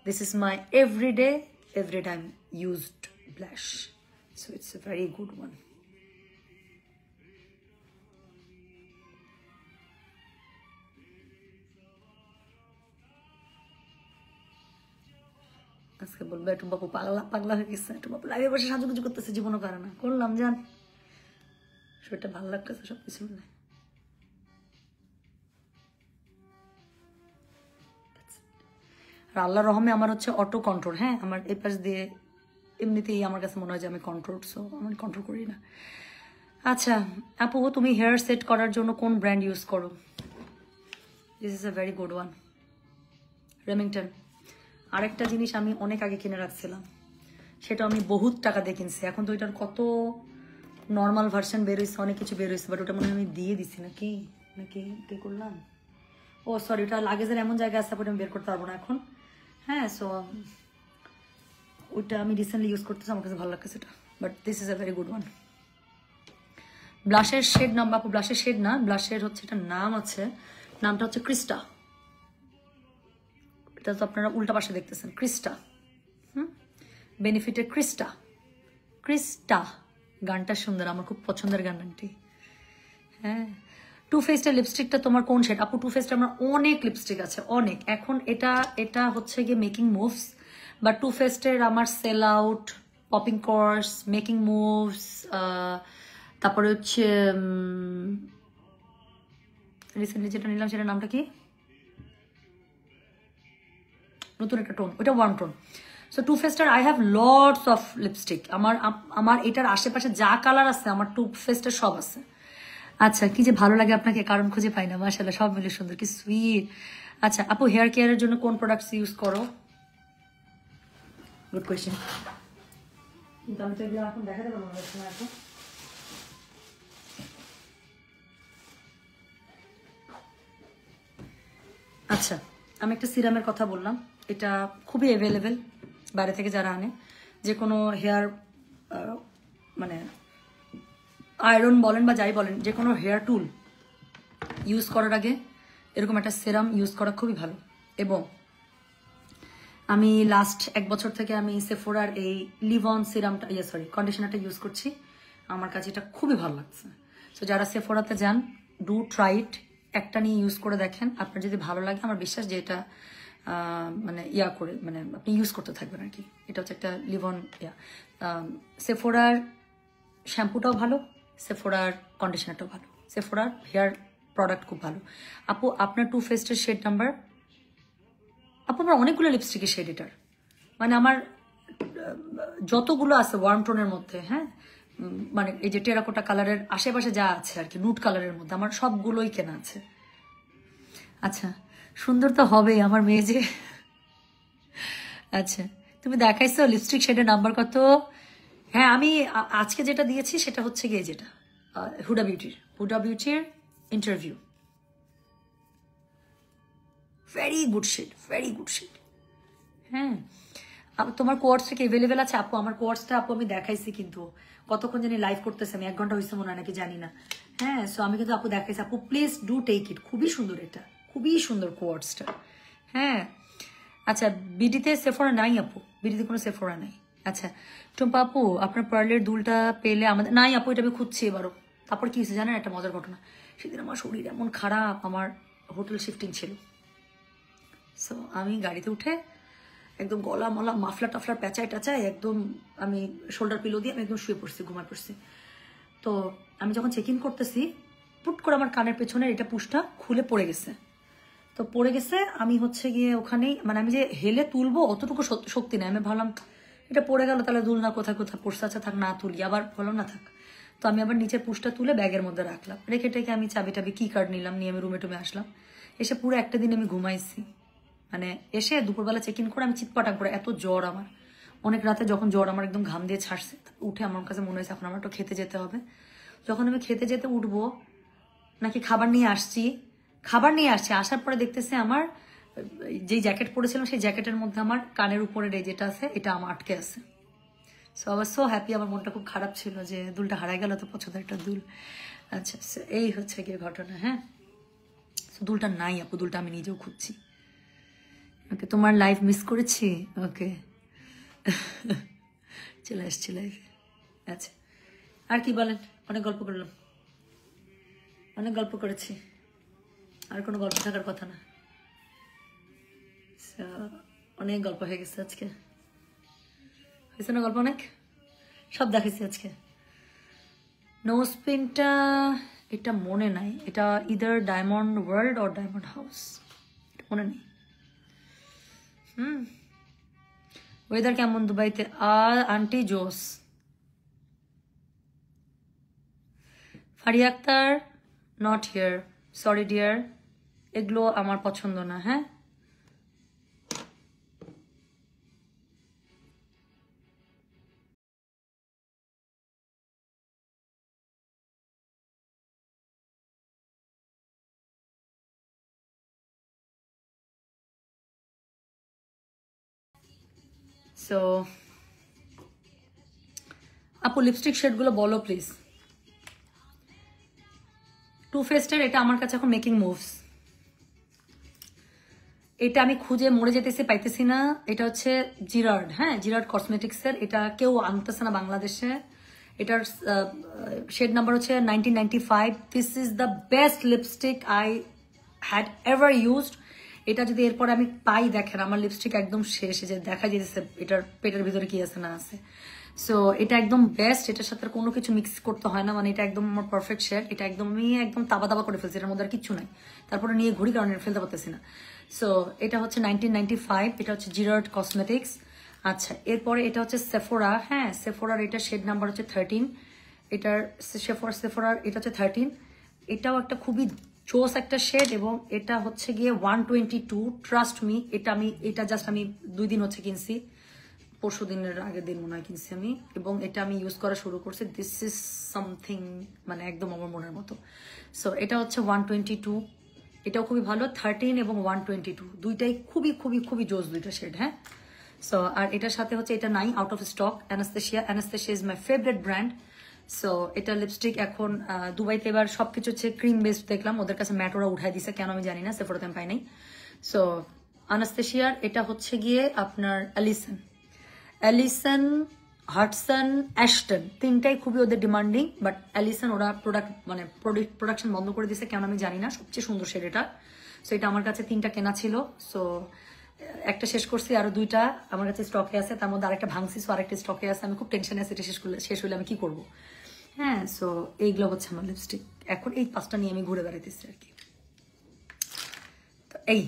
This is my every time used blush, so it's a very good one. আজকে বলবো একটু বাপু পাগলা পাগলা হয়ে গেছে, একটু বাপু লাইভে বসে সাজুগুজু করতেছে, জীবনও করে না, করলাম জান, শরীরটা ভালো লাগতেছে সবকিছু মিলে। আর আল্লাহ রহমে আমার হচ্ছে অটো কন্ট্রোল। হ্যাঁ, আমার এই পাশ দিয়ে এমনিতেই আমার কাছে মনে হয় যে আমি কন্ট্রোল, সো আমি কন্ট্রোল করি না। আচ্ছা আপু, তুমি হেয়ার সেট করার জন্য কোন ব্র্যান্ড ইউজ করো? This is a very good one, Remington. আরেকটা জিনিস আমি অনেক আগে কিনে রাখছিলাম, সেটা আমি বহুত টাকা দিয়ে কিনছি। এখন তো এটার কত নর্মাল ভার্সন বের হয়েছে, অনেক কিছু বের হয়েছে, বাট ওটা মনে হয় আমি দিয়ে দিছি নাকি নাকি পে করলাম। ও সরি, ওটা লাগেজের এমন জায়গায় আছে, আমি বের করতে পারবো না এখন। হ্যাঁ, সো ওইটা আমি রিসেন্টলি ইউজ করতেছি, আমার কাছে ভালো লাগছে সেটা, but this is a very good one. ব্লাশের শেড নাম বাপু, ব্লাশের শেড না, ব্লাশের হচ্ছে একটা নাম আছে, নামটা হচ্ছে ক্রিস্টা। এটা তো আপনারা উল্টা পাশে দেখতেছেন, ক্রিস্টা। বেনিফিটের ক্রিস্টা। ক্রিস্টা গানটা সুন্দর, আমার খুব পছন্দের গান গানটি। হ্যাঁ, টু ফেস্টের লিপস্টিকটা তোমার কোন শেড? আপু টু ফেস্টের আমার অনেক লিপস্টিক আছে, অনেক। এখন এটা হচ্ছে গিয়ে মেকিং মুভস, বা টু ফেস্টের আমার sell out, popping course, making moves, তারপরে হচ্ছে রিসেন্টলি যেটা নিলাম সেটার নামটা কি, নতুন একটা টোন, ওইটা ওয়ান টোন। সো টু ফেস্টের I have lots of lipstick. আমার এটার আশেপাশে যা কালার আছে আমার টু ফেস্টের সব আছে। আচ্ছা, কি যে ভালো লাগে আপনাকে, কারণ খুঁজে পাই না, মাশাআল্লাহ সব মিলে সুন্দর, কি সুইট। আচ্ছা আপু, হেয়ার কেয়ারের জন্য কোন প্রোডাক্টস ইউজ করো? গুড কোয়েশ্চেন, কিন্তু আমি তো এগুলো এখন দেখাতে পারবো না এখন। আচ্ছা, আমি একটা সিরামের কথা বললাম, এটা খুবই অ্যাভেলেবেল বাইরে থেকে যারা আনে, যে কোনো হেয়ার মানে আয়রন বলেন বা যাই বলেন, যে কোনো হেয়ার টুল ইউজ করার আগে এরকম একটা সিরাম ইউজ করা খুবই ভালো। এবং আমি লাস্ট 1 বছর থেকে আমি সেফোরার এই লিভন সিরামটা কন্ডিশনারটা ইউজ করছি। আমার কাছে এটা খুবই ভালো লাগছে। তো যারা সেফোরাতে যান, ডু ট্রাই ইট, একটা নিয়ে ইউজ করে দেখেন, আপনার যদি ভালো লাগে আমার বিশ্বাস যে এটা মানে করে মানে আপনি ইউজ করতে থাকবেন আর কি। এটা হচ্ছে একটা লিভন সেফোরার শ্যাম্পুটাও ভালো, সেফোরার কন্ডিশনারটাও ভালো, সেফোরার হেয়ার প্রোডাক্ট খুব ভালো। আপু আপনার টু ফেস্টের শেড নাম্বার? আপু আমার অনেকগুলো লিপস্টিকের শেড এটার, মানে আমার যতগুলো আছে ওয়ার্ম টোনের মধ্যে, হ্যাঁ মানে এই যে টেরাকোটা কালারের আশেপাশে যা আছে আর কি, নুট কালারের মধ্যে আমার সবগুলোই কেনা আছে। আচ্ছা, সুন্দর তো হবেই আমার মেয়ে যে। আচ্ছা, তুমি দেখাইছো লিপস্টিক শেডের নাম্বার কত? হ্যাঁ, আমি আজকে যেটা দিয়েছি সেটা হচ্ছে গিয়ে যেটা হুডা বিউটির interview. Very good shade, very good shade. হ্যাঁ, তোমার কোর্স থেকে অ্যাভেলেবেল আছে আপু? আমার কোর্সটা আপু আমি দেখাইছি, কিন্তু কতক্ষণ জানি লাইভ করতেছে, আমি 1 ঘন্টা হয়েছে মনে হয় নাকি জানি না। হ্যাঁ, সো আমি কিন্তু আপু দেখাইছি, আপু প্লিজ ডু টেক ইট, খুবই সুন্দর, এটা খুবই সুন্দর কোর্সটা। হ্যাঁ, আচ্ছা, বিডিতে সেফোরা নাই আপু? বিডিতে কোনো সেফোরা নাই। আচ্ছা, টুম্পা আপু আপনার পার্লের দুলটা পেলে আমাদের নাই আপু, এটা আমি খুঁজছি এবারও। তারপর কি হয়েছে জানেন, একটা মজার ঘটনা, সেদিন আমার শরীর এমন খারাপ, আমার হোটেল শিফটিং ছিল। সো আমি গাড়িতে উঠে একদম গলা মলা মাফলার টাফলার প্যাঁচায় টাচায় একদম আমি শোল্ডার পিলো দিয়ে আমি একদম শুয়ে পড়ছি, ঘুমায় পড়ছি। তো আমি যখন চেক ইন করতেছি, পুট করে আমার কানের পেছনে এটা পুশটা খুলে পড়ে গেছে। তো পড়ে গেছে, আমি হচ্ছে গিয়ে ওখানেই মানে আমি যে হেলে তুলবো অতটুকু শক্তি নেই, আমি ভাবলাম এটা পড়ে গেল তাহলে দুল না, কোথায় কোথায় পড়ছে, আচ্ছা থাক না তুলি, আবার বললাম না থাক। তো আমি আবার নিচের পুশটা তুলে ব্যাগের মধ্যে রাখলাম, রেখে টেকে আমি চাবি টাবি কি কার্ড নিলাম, নিয়ে আমি রুমে টুমে আসলাম। এসে পুরো একটা দিন আমি ঘুমাইছি, মানে এসে দুপুরবেলা চেক ইন করে আমি চিৎপাটাক করে, এত জ্বর আমার, অনেক রাতে যখন জ্বর আমার একদম ঘাম দিয়ে ছাড়ছে, উঠে আমার কাছে মনে হয়েছে এখন আমার একটু খেতে যেতে হবে। যখন আমি খেতে যেতে উঠবো নাকি খাবার নিয়ে আসছি, আসার পরে দেখতেছে আমার যেই জ্যাকেট পরেছিলাম সেই জ্যাকেটের মধ্যে আমার কানের উপরের এই যেটা আছে এটা আমার আটকে আছে। So I was so happy, আমার মনটা খুব খারাপ ছিল যে দুলটা হারাই গেল, তো পছন্দের একটা দুল। আচ্ছা, এই হচ্ছে গিয়ে ঘটনা। হ্যাঁ, দুলটা নাই আপু, দুলটা আমি নিজেও খুঁজছি। ওকে, তোমার লাইভ মিস করেছি। ওকে, চলে আসছি লাইভে। আচ্ছা, আর কি বলেন? অনেক গল্প করলাম, অনেক গল্প করেছি, আর কোনো গল্প থাকার কথা না। অনেক গল্প হয়ে গেছে আজকে, হয়েছে না গল্প অনেক, সব দেখেছি আজকে। নোজ পিনটা এটা মনে নাই, এটা either diamond world or diamond house, এটা মনে নেই। ওয়েদার কেমন দুবাইতে? আন্টি জোস। Faria Akter not here, sorry dear, এগুলো আমার পছন্দ না। হ্যাঁ, সো আপু লিপস্টিক শেডগুলো বলো প্লিজ। টু ফেস্টের এটা আমার কাছে এখন মেকিং মুভস, এটা আমি খুঁজে মরে যেতেছি, পাইতেছি না। এটা হচ্ছে জিরার্ড, হ্যাঁ জিরার্ড কসমেটিক্সের, এটা কেউ আনতেছে না বাংলাদেশে। এটার শেড নাম্বার হচ্ছে 1995। This is the best lipstick I had ever used. এটা যদি এরপর আমি পাই, দেখেন আমার লিপস্টিক একদম শেষ, যে দেখা যেতেছে এটার পেটের ভিতরে কি আছে না আছে। সো এটা একদম বেস্ট, এটার সাথে কোনো কিছু মিক্স করতে হয় না, মানে এটা একদম আমার পারফেক্ট শেড। এটা একদম আমি একদম তাবা তাবা করে ফেলছি, এটার মধ্যে আর কিছু নাই, তারপরে নিয়ে ঘুরি কারণ এটা ফেলতে পারতেছি না। সো এটা হচ্ছে 1995, এটা হচ্ছে জিরার্ড কসমেটিক্স। আচ্ছা, এরপরে এটা হচ্ছে সেফোরা, হ্যাঁ সেফোরার এটা শেড নাম্বার হচ্ছে 13। এটার সেফোরার এটা হচ্ছে 13। এটাও একটা খুবই জোস একটা শেড, এবং এটা হচ্ছে গিয়ে 122। ট্রাস্ট মি, এটা জাস্ট আমি 2 দিন হচ্ছে কিনছি, পরশু দিনের আগের দিন মনে হয় কিনছি আমি, এবং এটা আমি ইউজ করা শুরু করছি। দিস ইজ সামথিং মানে একদম আমার মনের মতো। সো এটা হচ্ছে 122। এটাও খুবই ভালো, 13 এবং 122 দুইটাই খুবই খুবই খুবই জোস দুইটা শেড। হ্যাঁ, সো আর এটার সাথে হচ্ছে এটা নাই, out of stock. Anastasia is my favourite brand. So এটা লিপস্টিক এখন দুবাইতে এবার সবকিছু হচ্ছে ক্রিম বেসড দেখলাম, ওদের কাছে ম্যাট ওরা উঠাই দিছে, কেন আমি জানি না, সেফোরাতে আমি পাই নাই। সো অ্যানাস্তেশিয়ার এটা হচ্ছে গিয়ে আপনার অ্যালিসন, হাডসন, অ্যাশটন, তিনটাই খুবই ওদের ডিমান্ডিং, বাট অ্যালিসন ওরা প্রোডাকশন বন্ধ করে দিয়েছে, কেন আমি জানি না। সবচেয়ে সুন্দর শেড এটা। সো এটা আমার কাছে 3টা কেনা ছিল, সো একটা শেষ করছি, আরো 2টা আমার কাছে স্টকে আছে, তার মধ্যে আরেকটা ভাঙছি, সো আরেকটা স্টকে আছে। আমি খুব টেনশনে আছি, এটা শেষ হলে আমি কি করবো। হ্যাঁ, সো এইগুলো হচ্ছে আমার লিপস্টিক। এখন এই 5টা নিয়ে আমি ঘুরে বেড়াইতেছি আর কি। তো এই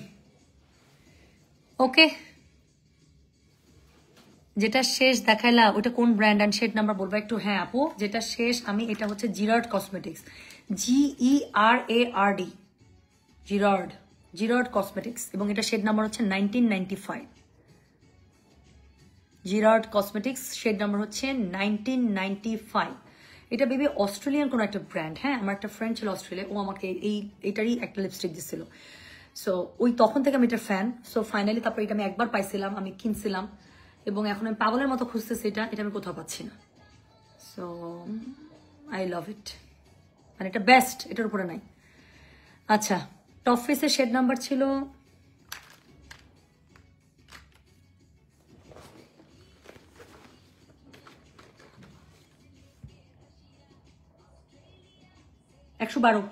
ওকে, যেটা শেষ দেখাইলা ওটা কোন ব্র্যান্ড অ্যান্ড শেড নাম্বার বলবা একটু? হ্যাঁ আপু, যেটা শেষ আমি, এটা হচ্ছে জিরার্ড কসমেটিক্স, GERARD, জিরার্ড কসমেটিক্স, এবং এটা শেড নাম্বার হচ্ছে 1995। জিরার্ড কসমেটিক্স শেড নাম্বার হচ্ছে 1995। এটা বেবি অস্ট্রেলিয়ান কোনো একটা ব্র্যান্ড। হ্যাঁ, আমার একটা ফ্রেন্ড ছিল অস্ট্রেলিয়া, ও আমাকে এইটারই একটা লিপস্টিক দিচ্ছিল। সো ওই তখন থেকে আমি এটার ফ্যান। সো ফাইনালি তারপর এটা আমি একবার পাইছিলাম, আমি কিনছিলাম, এবং এখন আমি পাগলের মতো খুঁজতেছি এটা আমি কোথাও পাচ্ছি না। সো আই লাভ ইট, মানে এটা বেস্ট, এটার উপরে নাই। আচ্ছা, টপ ফেসের শেড নাম্বার ছিল $112।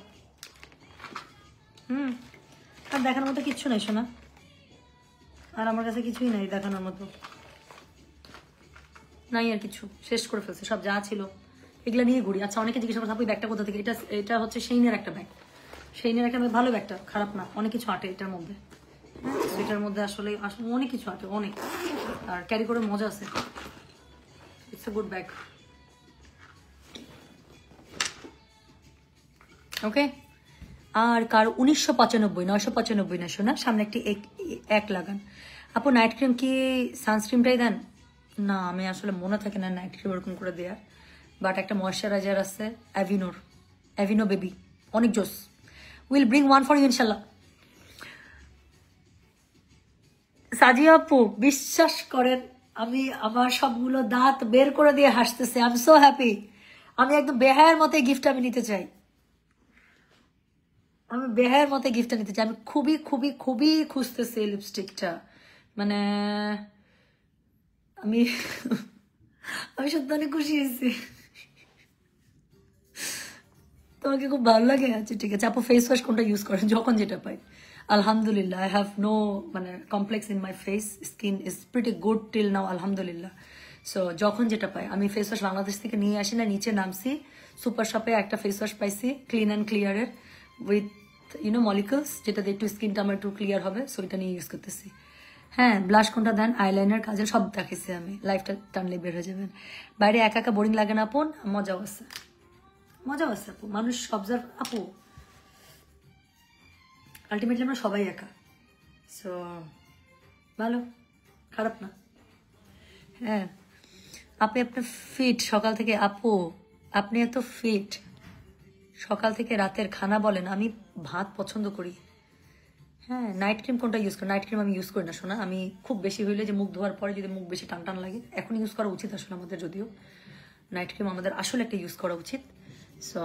আর দেখানোর মতো কিচ্ছু নাই শোনা, আর আমার কাছে কিছুই নাই দেখানোর মতো, নাই আর কিছু, শেষ করে ফেলছে সব যা ছিল, এগুলা নিয়ে ঘুরি। আচ্ছা, অনেকে জিজ্ঞাসা করছে আপু ব্যাগটা কোথা থেকে? এটা হচ্ছে সেইনের একটা ব্যাগ, সেইনের একটা ভালো ব্যাগটা, খারাপ না, অনেক কিছু আটে এটার মধ্যে। এটার মধ্যে আসলে অনেক কিছু আটে, অনেক, আর ক্যারি করে মজা আছে। It's a good bag. Okay, আর কার 1995, 995 না শোনা, সামনে একটি এক লাগান। আপু নাইট ক্রিম কি সানস্ক্রিমটাই দেন? না, আমি আসলে মনে থাকে না নাইট ক্রিম ওরকম করে দেওয়ার, বাট একটা ময়শ্চারাইজার আছে অ্যাভিনো বেবি, অনেক জোস। Will bring one for you ইনশাল্লাহ। সাজিয়া আপু বিশ্বাস করেন, আমি আমার সবগুলো দাঁত বের করে দিয়ে হাসতেছে, আই এম সো হ্যাপি। আমি একদম বেহায়ের মতো গিফট আমি নিতে চাই, আমি বেহায়ের মতো গিফটটা নিতে চাই। আমি খুবই খুবই খুবই খুঁজতেছি এই লিপস্টিকটা, মানে আমি আমি সত্যি অনেক খুশি হয়েছি। তোমাকে খুব ভালো লাগে? আচ্ছা ঠিক আছে আপু, ফেস ওয়াশ কোনটা ইউজ করেন? যখন যেটা পাই, আলহামদুলিল্লাহ, আই হ্যাভ নো মানে complex in my face, skin is pretty good till now, আলহামদুলিল্লাহ। সো যখন যেটা পাই, আমি ফেস ওয়াশ বাংলাদেশ থেকে নিয়ে আসি না, নিচে নামছি সুপার শপে একটা ফেস ওয়াশ পাইছি ক্লিন অ্যান্ড ক্লিয়ারের উইথ মলিকুলস, যেটা দিয়ে একটু স্কিনটা আমার একটু ক্লিয়ার হবে, সো এটা নিয়ে ইউজ করতেছি। হ্যাঁ, ব্লাশ কোনটা দেন? আইলাইনার, কাজল সব দেখেছি আমি, লাইফটা টানলে বের হয়ে যাবেন। বাইরে একা একা বোরিং লাগে না আপন? মজাও আছে, মজাও আছে আপু, মানুষ অবজার্ভ আপু, আলটিমেটলি আমরা সবাই একা, সো ভালো, খারাপ না। হ্যাঁ, আপনি আপনার ফিট সকাল থেকে, আপু আপনি এত ফিট, সকাল থেকে রাতের খানা বলেন। আমি ভাত পছন্দ করি। হ্যাঁ, নাইট ক্রিম কোনটা ইউজ করি? নাইট ক্রিম আমি ইউজ করি না শোনা, আমি খুব বেশি হইলে যে মুখ ধোয়ার পরে যদি মুখ বেশি টান টান লাগে, এখন ইউজ করা উচিত আসলে আমাদের, যদিও নাইট ক্রিম আমাদের আসলে একটা ইউজ করা উচিত। সো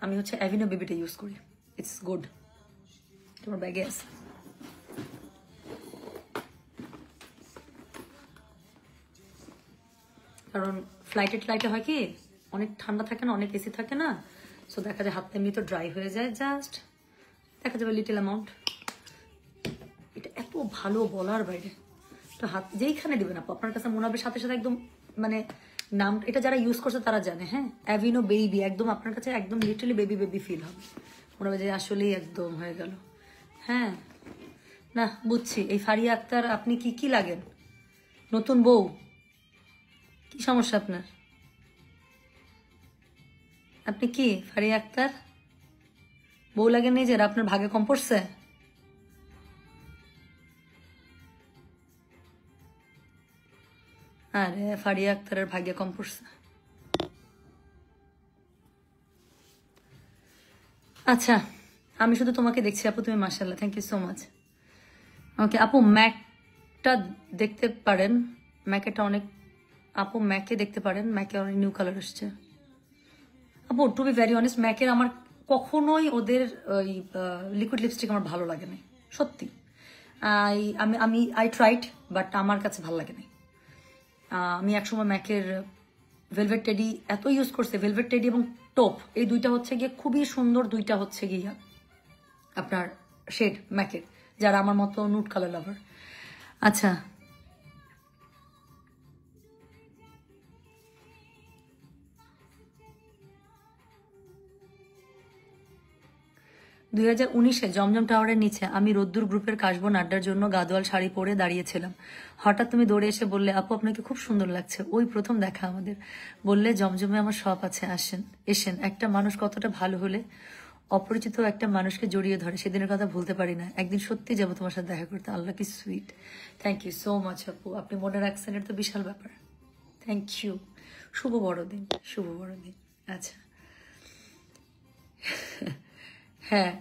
আমি হচ্ছে অ্যাভিনো বেবিটা ইউজ করি, ইটস গুড। তোমার ব্যাগে আছে। কারণ ফ্লাইটে হয় কি, অনেক ঠান্ডা থাকে না, অনেক এসি থাকে না, সো দেখা যায় হাত এমনি তো ড্রাই হয়ে যায়, জাস্ট দেখা যাবে লিটল অ্যামাউন্ট। এটা এত ভালো বলার বাইরে, তো হাত যেইখানে দিবেন আপু আপনার কাছে মনে হবে সাথে সাথে একদম, মানে নাম, এটা যারা ইউজ করছে তারা জানে। হ্যাঁ, অ্যাভিনো বেবি, একদম আপনার কাছে একদম লিটারালি বেবি বেবি ফিল হবে, মনে হবে যে আসলেই একদম হয়ে গেল। হ্যাঁ, না বুঝছি। এই ফারিয়া আক্তার, আপনি কি লাগেন? নতুন বউ? কি সমস্যা আপনার? আপনি কি ফারিয়া আক্তার বউ লাগেন নিজের? আপনার ভাগে কম পড়ছে? আরে ফারিয়া আক্তারের ভাগ্যে কম পড়ছে। আচ্ছা আমি শুধু তোমাকে দেখছি আপু, তুমি মাশাআল্লাহ, থ্যাংক ইউ সো মাচ। ওকে আপু, ম্যাকটা দেখতে পারেন, ম্যাকেটা অনেক, আপু ম্যাকে দেখতে পারেন, ম্যাকে অনেক নিউ কালার আসছে আপু। টু বি ভেরি অনেস্ট, ম্যাকের আমার কখনোই ওদের ওই লিকুইড লিপস্টিক আমার ভালো লাগে না, সত্যি। আই ট্রাইড, বাট আমার কাছে ভালো লাগে না। আমি একসময় ম্যাকের ভেলভেট টেডি এত ইউজ করছে, ভেলভেট টেডি এবং টোপ, এই দুইটা হচ্ছে গিয়ে খুবই সুন্দর, দুইটা হচ্ছে গিয়ে আপনার শেড ম্যাকের, যারা আমার মতো নুট কালার লাভার। আচ্ছা, 2019-এ জমজম টাওয়ারের নিচে আমি রোদ্দুর গ্রুপের কাশবন আড্ডার জন্য গাদোয়াল শাড়ি পরে দাঁড়িয়েছিলাম। হঠাৎ তুমি দৌড়ে এসে বললে, আপু আপনাকে খুব সুন্দর লাগছে। ওই প্রথম দেখা আমাদের। বললে, জমজমে আমার শপ আছে, এসেন। একটা মানুষ কতটা ভালো হলে অপরিচিত একটা মানুষকে জড়িয়ে ধরে, সেদিনের কথা ভুলতে পারি না। একদিন সত্যি যাবো তোমার সাথে দেখা করতে। আল্লাহ কি sweet. Thank you so much আপু, আপনি মনে রাখছেন, এটা তো বিশাল ব্যাপার। Thank you. শুভ বড়দিন, শুভ বড়দিন। আচ্ছা হ্যাঁ,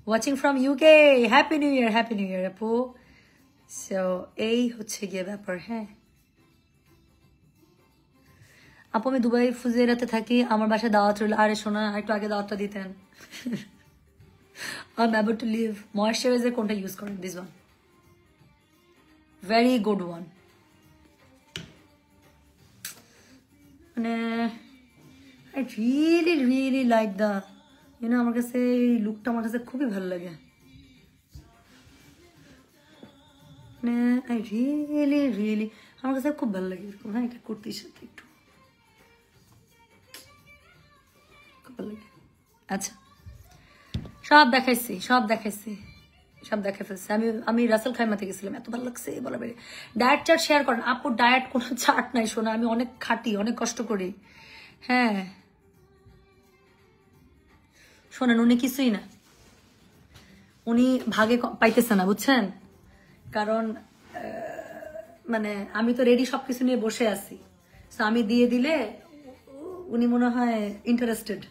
watching from UK, happy new year, happy new year আপু। সো এই হচ্ছে গিয়ে ব্যাপার। হ্যাঁ আপু, আমি দুবাই ফুজেরাতে থাকি, আমার বাসায় দাওয়াত রইল। আরে শোনা, একটু আগে দাওয়াতটা দিতেন। I am about to leave. Moisturiser কোনটা ইউজ করেন? This one, very good one. মানে I really really like the, আমার কাছে এই লুকটা আমার কাছে খুবই ভালো লাগে। মানে আই রিয়েলি রিয়েলি আমার কাছে খুব ভালো লাগে এরকম। হ্যাঁ, এটা কুর্তির সাথে একটু খুব ভালো লাগে। আচ্ছা, সব দেখাইছি, সব দেখে ফেলছি। আমি রাসেল খাইমাতে গেছিলাম, এত ভালো লাগছে বলা বেড়ে। ডায়েট চার্ট শেয়ার করেন আপু? ডায়েট কোনো চার্ট নাই শোনা, আমি অনেক খাটি, অনেক কষ্ট করি। হ্যাঁ শোনেন, উনি কিছুই না, উনি ভাগে পাইতেছে না, বুঝছেন? কারণ মানে আমি তো রেডি সবকিছু নিয়ে বসে আছি, আমি দিয়ে দিলে উনি মনে হয় ইন্টারেস্টেড।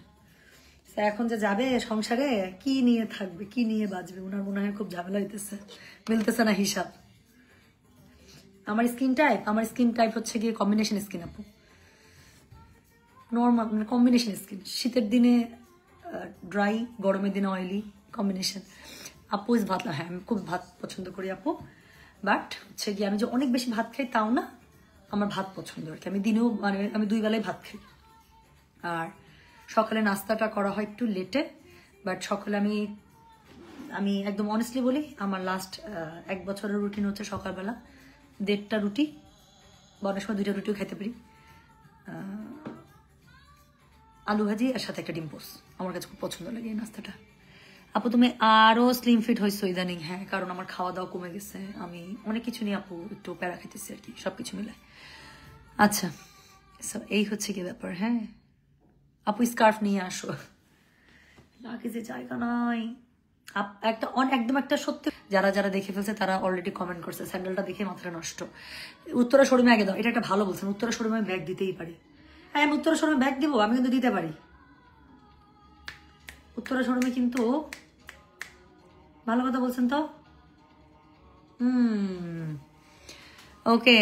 এখন যে যাবে সংসারে, কি নিয়ে থাকবে, কি নিয়ে বাঁচবে, ওনার মনে হয় খুব ঝামেলা হইতেছে, মিলতেছে না হিসাব। আমার স্কিন টাইপ হচ্ছে গিয়ে কম্বিনেশন স্কিন আপু, নর্মাল মানে কম্বিনেশন স্কিন। শীতের দিনে ড্রাই, গরমের দিনে অয়েলি কম্বিনেশন। আপু ইস ভাত, হ্যাঁ আমি খুব ভাত পছন্দ করি আপু, বাট হচ্ছে গিয়ে আমি যে অনেক বেশি ভাত খাই তাও না, আমার ভাত পছন্দ আর কি। আমি দিনেও মানে আমি 2 বেলায় ভাত খাই। আর সকালে নাস্তাটা করা হয় একটু লেটে, বাট সকালে আমি একদম অনেস্টলি বলি, আমার লাস্ট 1 বছরের রুটিন হচ্ছে সকালবেলা 1.5টা রুটি, বা অনেক সময় 2টা রুটিও খেতে পারি, আলু ভাজি আর সাথে একটা ডিম পোস্ট। আমার কাছে খুব পছন্দ লাগে এই নাস্তাটা। আপু তুমি আরো স্লিম ফিট হয়েছো ইদানিং? হ্যাঁ, কারণ আমার খাওয়া দাওয়া কমে গেছে, আমি অনেক কিছু নিয়ে আপু একটু প্যারা খাইতেছি আর কি, সবকিছু মিলে। আচ্ছা, এই হচ্ছে কি ব্যাপার। হ্যাঁ আপু, স্কার্ফ নিয়ে আসো, লাগে যে জায়গা নাই। একদম একটা সত্যি, যারা যারা দেখে ফেলছে তারা অলরেডি কমেন্ট করছে, স্যান্ডেলটা দেখে মাথাটা নষ্ট। উত্তরা শোরুমে আগে দাও, এটা একটা ভালো বলছেন, উত্তরা শোরুমে ব্যাগ দিতেই পারি। হ্যাঁ আমি উত্তরা শোরুমে ব্যাগ দিব, আমি কিন্তু দিতে পারি। উত্তরা শোরুমে কিন্তু ভালো কথা বলছেন তো। ওকে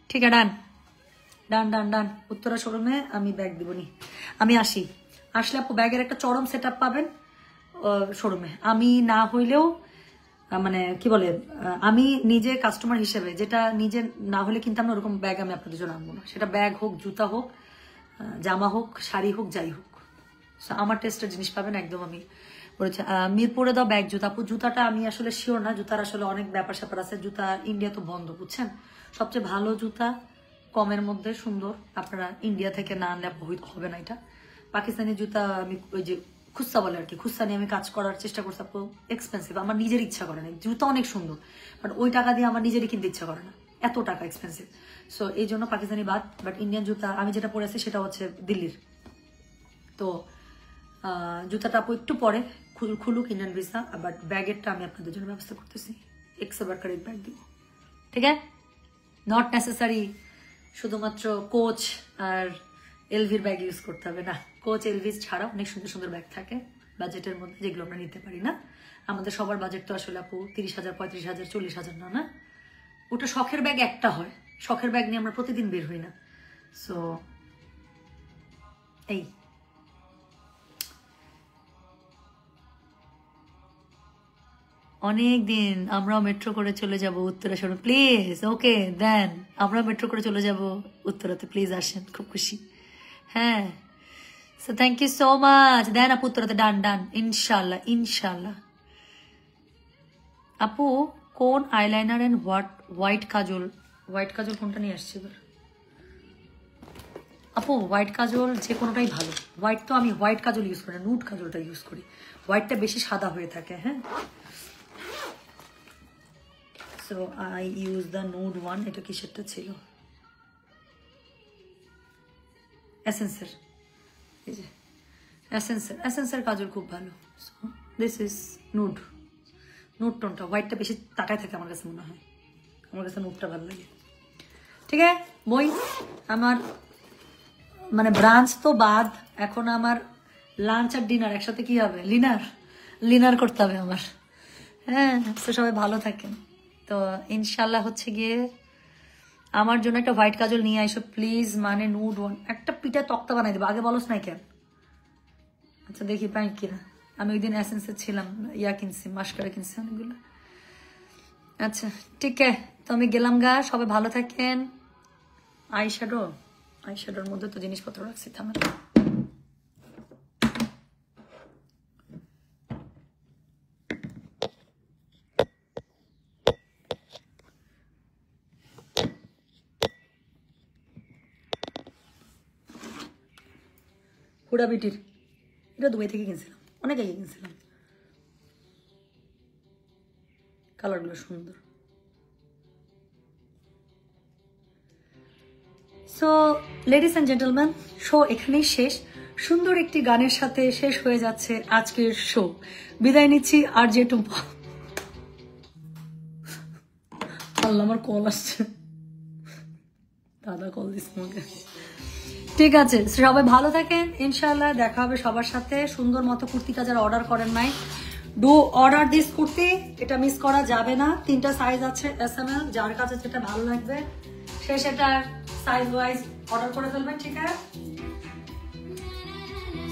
ঠিক আছে, ডান। উত্তরা শোরুমে আমি ব্যাগ দিবনি, আমি আসলে আপু ব্যাগের একটা চরম সেট আপ পাবেন শোরুমে। আমি না হইলেও মানে কি বলে, আমি নিজে কাস্টমার হিসেবে, যেটা নিজে না হলে কিন্তু আমি ওরকম ব্যাগ আমি আপনাদের জন্য আনবো না। সেটা ব্যাগ হোক, জুতা হোক, জামা হোক, শাড়ি হোক, যাই হোক, আমার টেস্টের জিনিস পাবেন একদম। আমি বলেছি মিরপুরে দাও ব্যাগ, জুতা। আপু জুতাটা আমি আসলে শিওর না, জুতার আসলে অনেক ব্যাপার স্যাপার আছে। জুতা ইন্ডিয়া তো বন্ধ, বুঝছেন? সবচেয়ে ভালো জুতা কমের মধ্যে সুন্দর, আপনারা ইন্ডিয়া থেকে না আনলে হবে না। এটা পাকিস্তানি জুতা, আমি ওই যে খুস্সা বলে আর কি, খুস্সা নিয়ে আমি কাজ করার চেষ্টা করছি আপু, এক্সপেন্সিভ, আমার নিজের ইচ্ছা করে না। জুতা অনেক সুন্দর, বাট ওই টাকা দিয়ে আমার নিজেরই কিনতে ইচ্ছা করে না, এত টাকা এক্সপেন্সিভ। সো এই জন্য পাকিস্তানি বাদ, বাট ইন্ডিয়ান জুতা আমি যেটা পরে আছি সেটা হচ্ছে দিল্লির। তো জুতাটা আপু একটু পরে খুলুক ইন্ডিয়ান ভিসা, বাট ব্যাগেরটা আমি আপনাদের জন্য ব্যবস্থা করতেছি, এক্সবারকারের ব্যাগ দিব, ঠিক আছে? নট নেসেসারি শুধুমাত্র কোচ আর এলভির ব্যাগ ইউজ করতে হবে না, কোচ এলভিস ছাড়া অনেক সুন্দর সুন্দর ব্যাগ থাকে বাজেটের মধ্যে, যেগুলো আমরা নিতে পারি না। আমাদের সবার বাজেট তো আসলে আপু 30,000, 35,000, 40,000 না, না ওটা শখের ব্যাগ একটা হয়, শখের ব্যাগ নিয়ে আমরা প্রতিদিন বের হই না। সো এই অনেক দিন আমরাও মেট্রো করে চলে যাব উত্তরা শোনো প্লিজ। ওকে দেন, আমরা মেট্রো করে চলে যাব উত্তরাতে, প্লিজ আসেন, খুব খুশি। হ্যাঁ, so thank you so much. Then আপু উত্তরাতে, ডান ডান, ইনশাল্লাহ ইনশাল্লাহ। আপু কোন eyeliner and white kajal, white kajal কোনটা নিয়ে আসছে এবার? আপু হোয়াইট কাজল যে কোনোটাই ভালো। হোয়াইট তো আমি হোয়াইট কাজল ইউজ করি না, নুড কাজলটা ইউজ করি, হোয়াইটটা বেশি সাদা হয়ে থাকে। হ্যাঁ, so I use the nude one. এটা কিসেরটা ছিল? এসেন্সের, এই যে এসেন্সের কাজল খুব ভালো। So this is nude, nude টোনটা। হোয়াইটটা বেশি তাকায় থাকে আমার কাছে মনে হয়, আমার কাছে নুডটা ভালো লাগে। ঠিক আছে বই, আমার মানে ব্রাঞ্চ তো বাদ, এখন আমার লাঞ্চ আর ডিনার একসাথে কি হবে? লিনার করতে হবে আমার। হ্যাঁ, তো সবাই ভালো থাকেন। তো ইনশাল্লাহ হচ্ছে গিয়ে আমার জন্য একটা হোয়াইট কাজল নিয়ে আইসো প্লিজ, মানে নুড ওয়ান। একটা পিঠা তক্তা বানাই দেবো, আগে বলোস নাই কেন? আচ্ছা দেখি পাই কিনা। আমি ওই দিন এসেন্সে ছিলাম, কিনছি, মাস্কারা কিনছি অনেকগুলো। আচ্ছা ঠিক আছে, তো আমি গেলাম গা, সবাই ভালো থাকেন। আইশ্যাডোর মধ্যে তো জিনিসপত্র রাখছি, থামেন। হুডা বিটির, এটা দুবাই থেকে কিনছিলাম, অনেক আগে কিনছিলাম। কালারগুলো সুন্দর। So ladies and gentleman, show এখানেই শেষ। সুন্দর একটি গানের সাথে শেষ হয়ে যাচ্ছে আজকের শো। বিদায় নিচ্ছি আর যে টুম্পা। আল্লাহ, আমার কল আসছে, দাদা কল দিস আমাকে। ঠিক আছে, সবাই ভালো থাকেন, ইনশাআল্লাহ দেখা হবে সবার সাথে। সুন্দর মতো কুর্তিটা যারা অর্ডার করেন নাই, ডু অর্ডার দিস কুর্তি, এটা মিস করা যাবে না। 3টা সাইজ আছে SML, যার কাছে যেটা ভালো লাগবে সে সেটা সাইজ ওয়াইজ অর্ডার করে ফেলবেন। ঠিক আছে,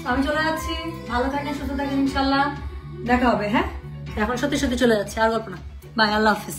আমি চলে যাচ্ছি, ভালো থাকেন, সুস্থ থাকেন, ইনশাআল্লাহ দেখা হবে। হ্যাঁ, এখন সত্যি সত্যি চলে যাচ্ছে, আর গল্প না। বাই, আল্লাহ হাফিজ।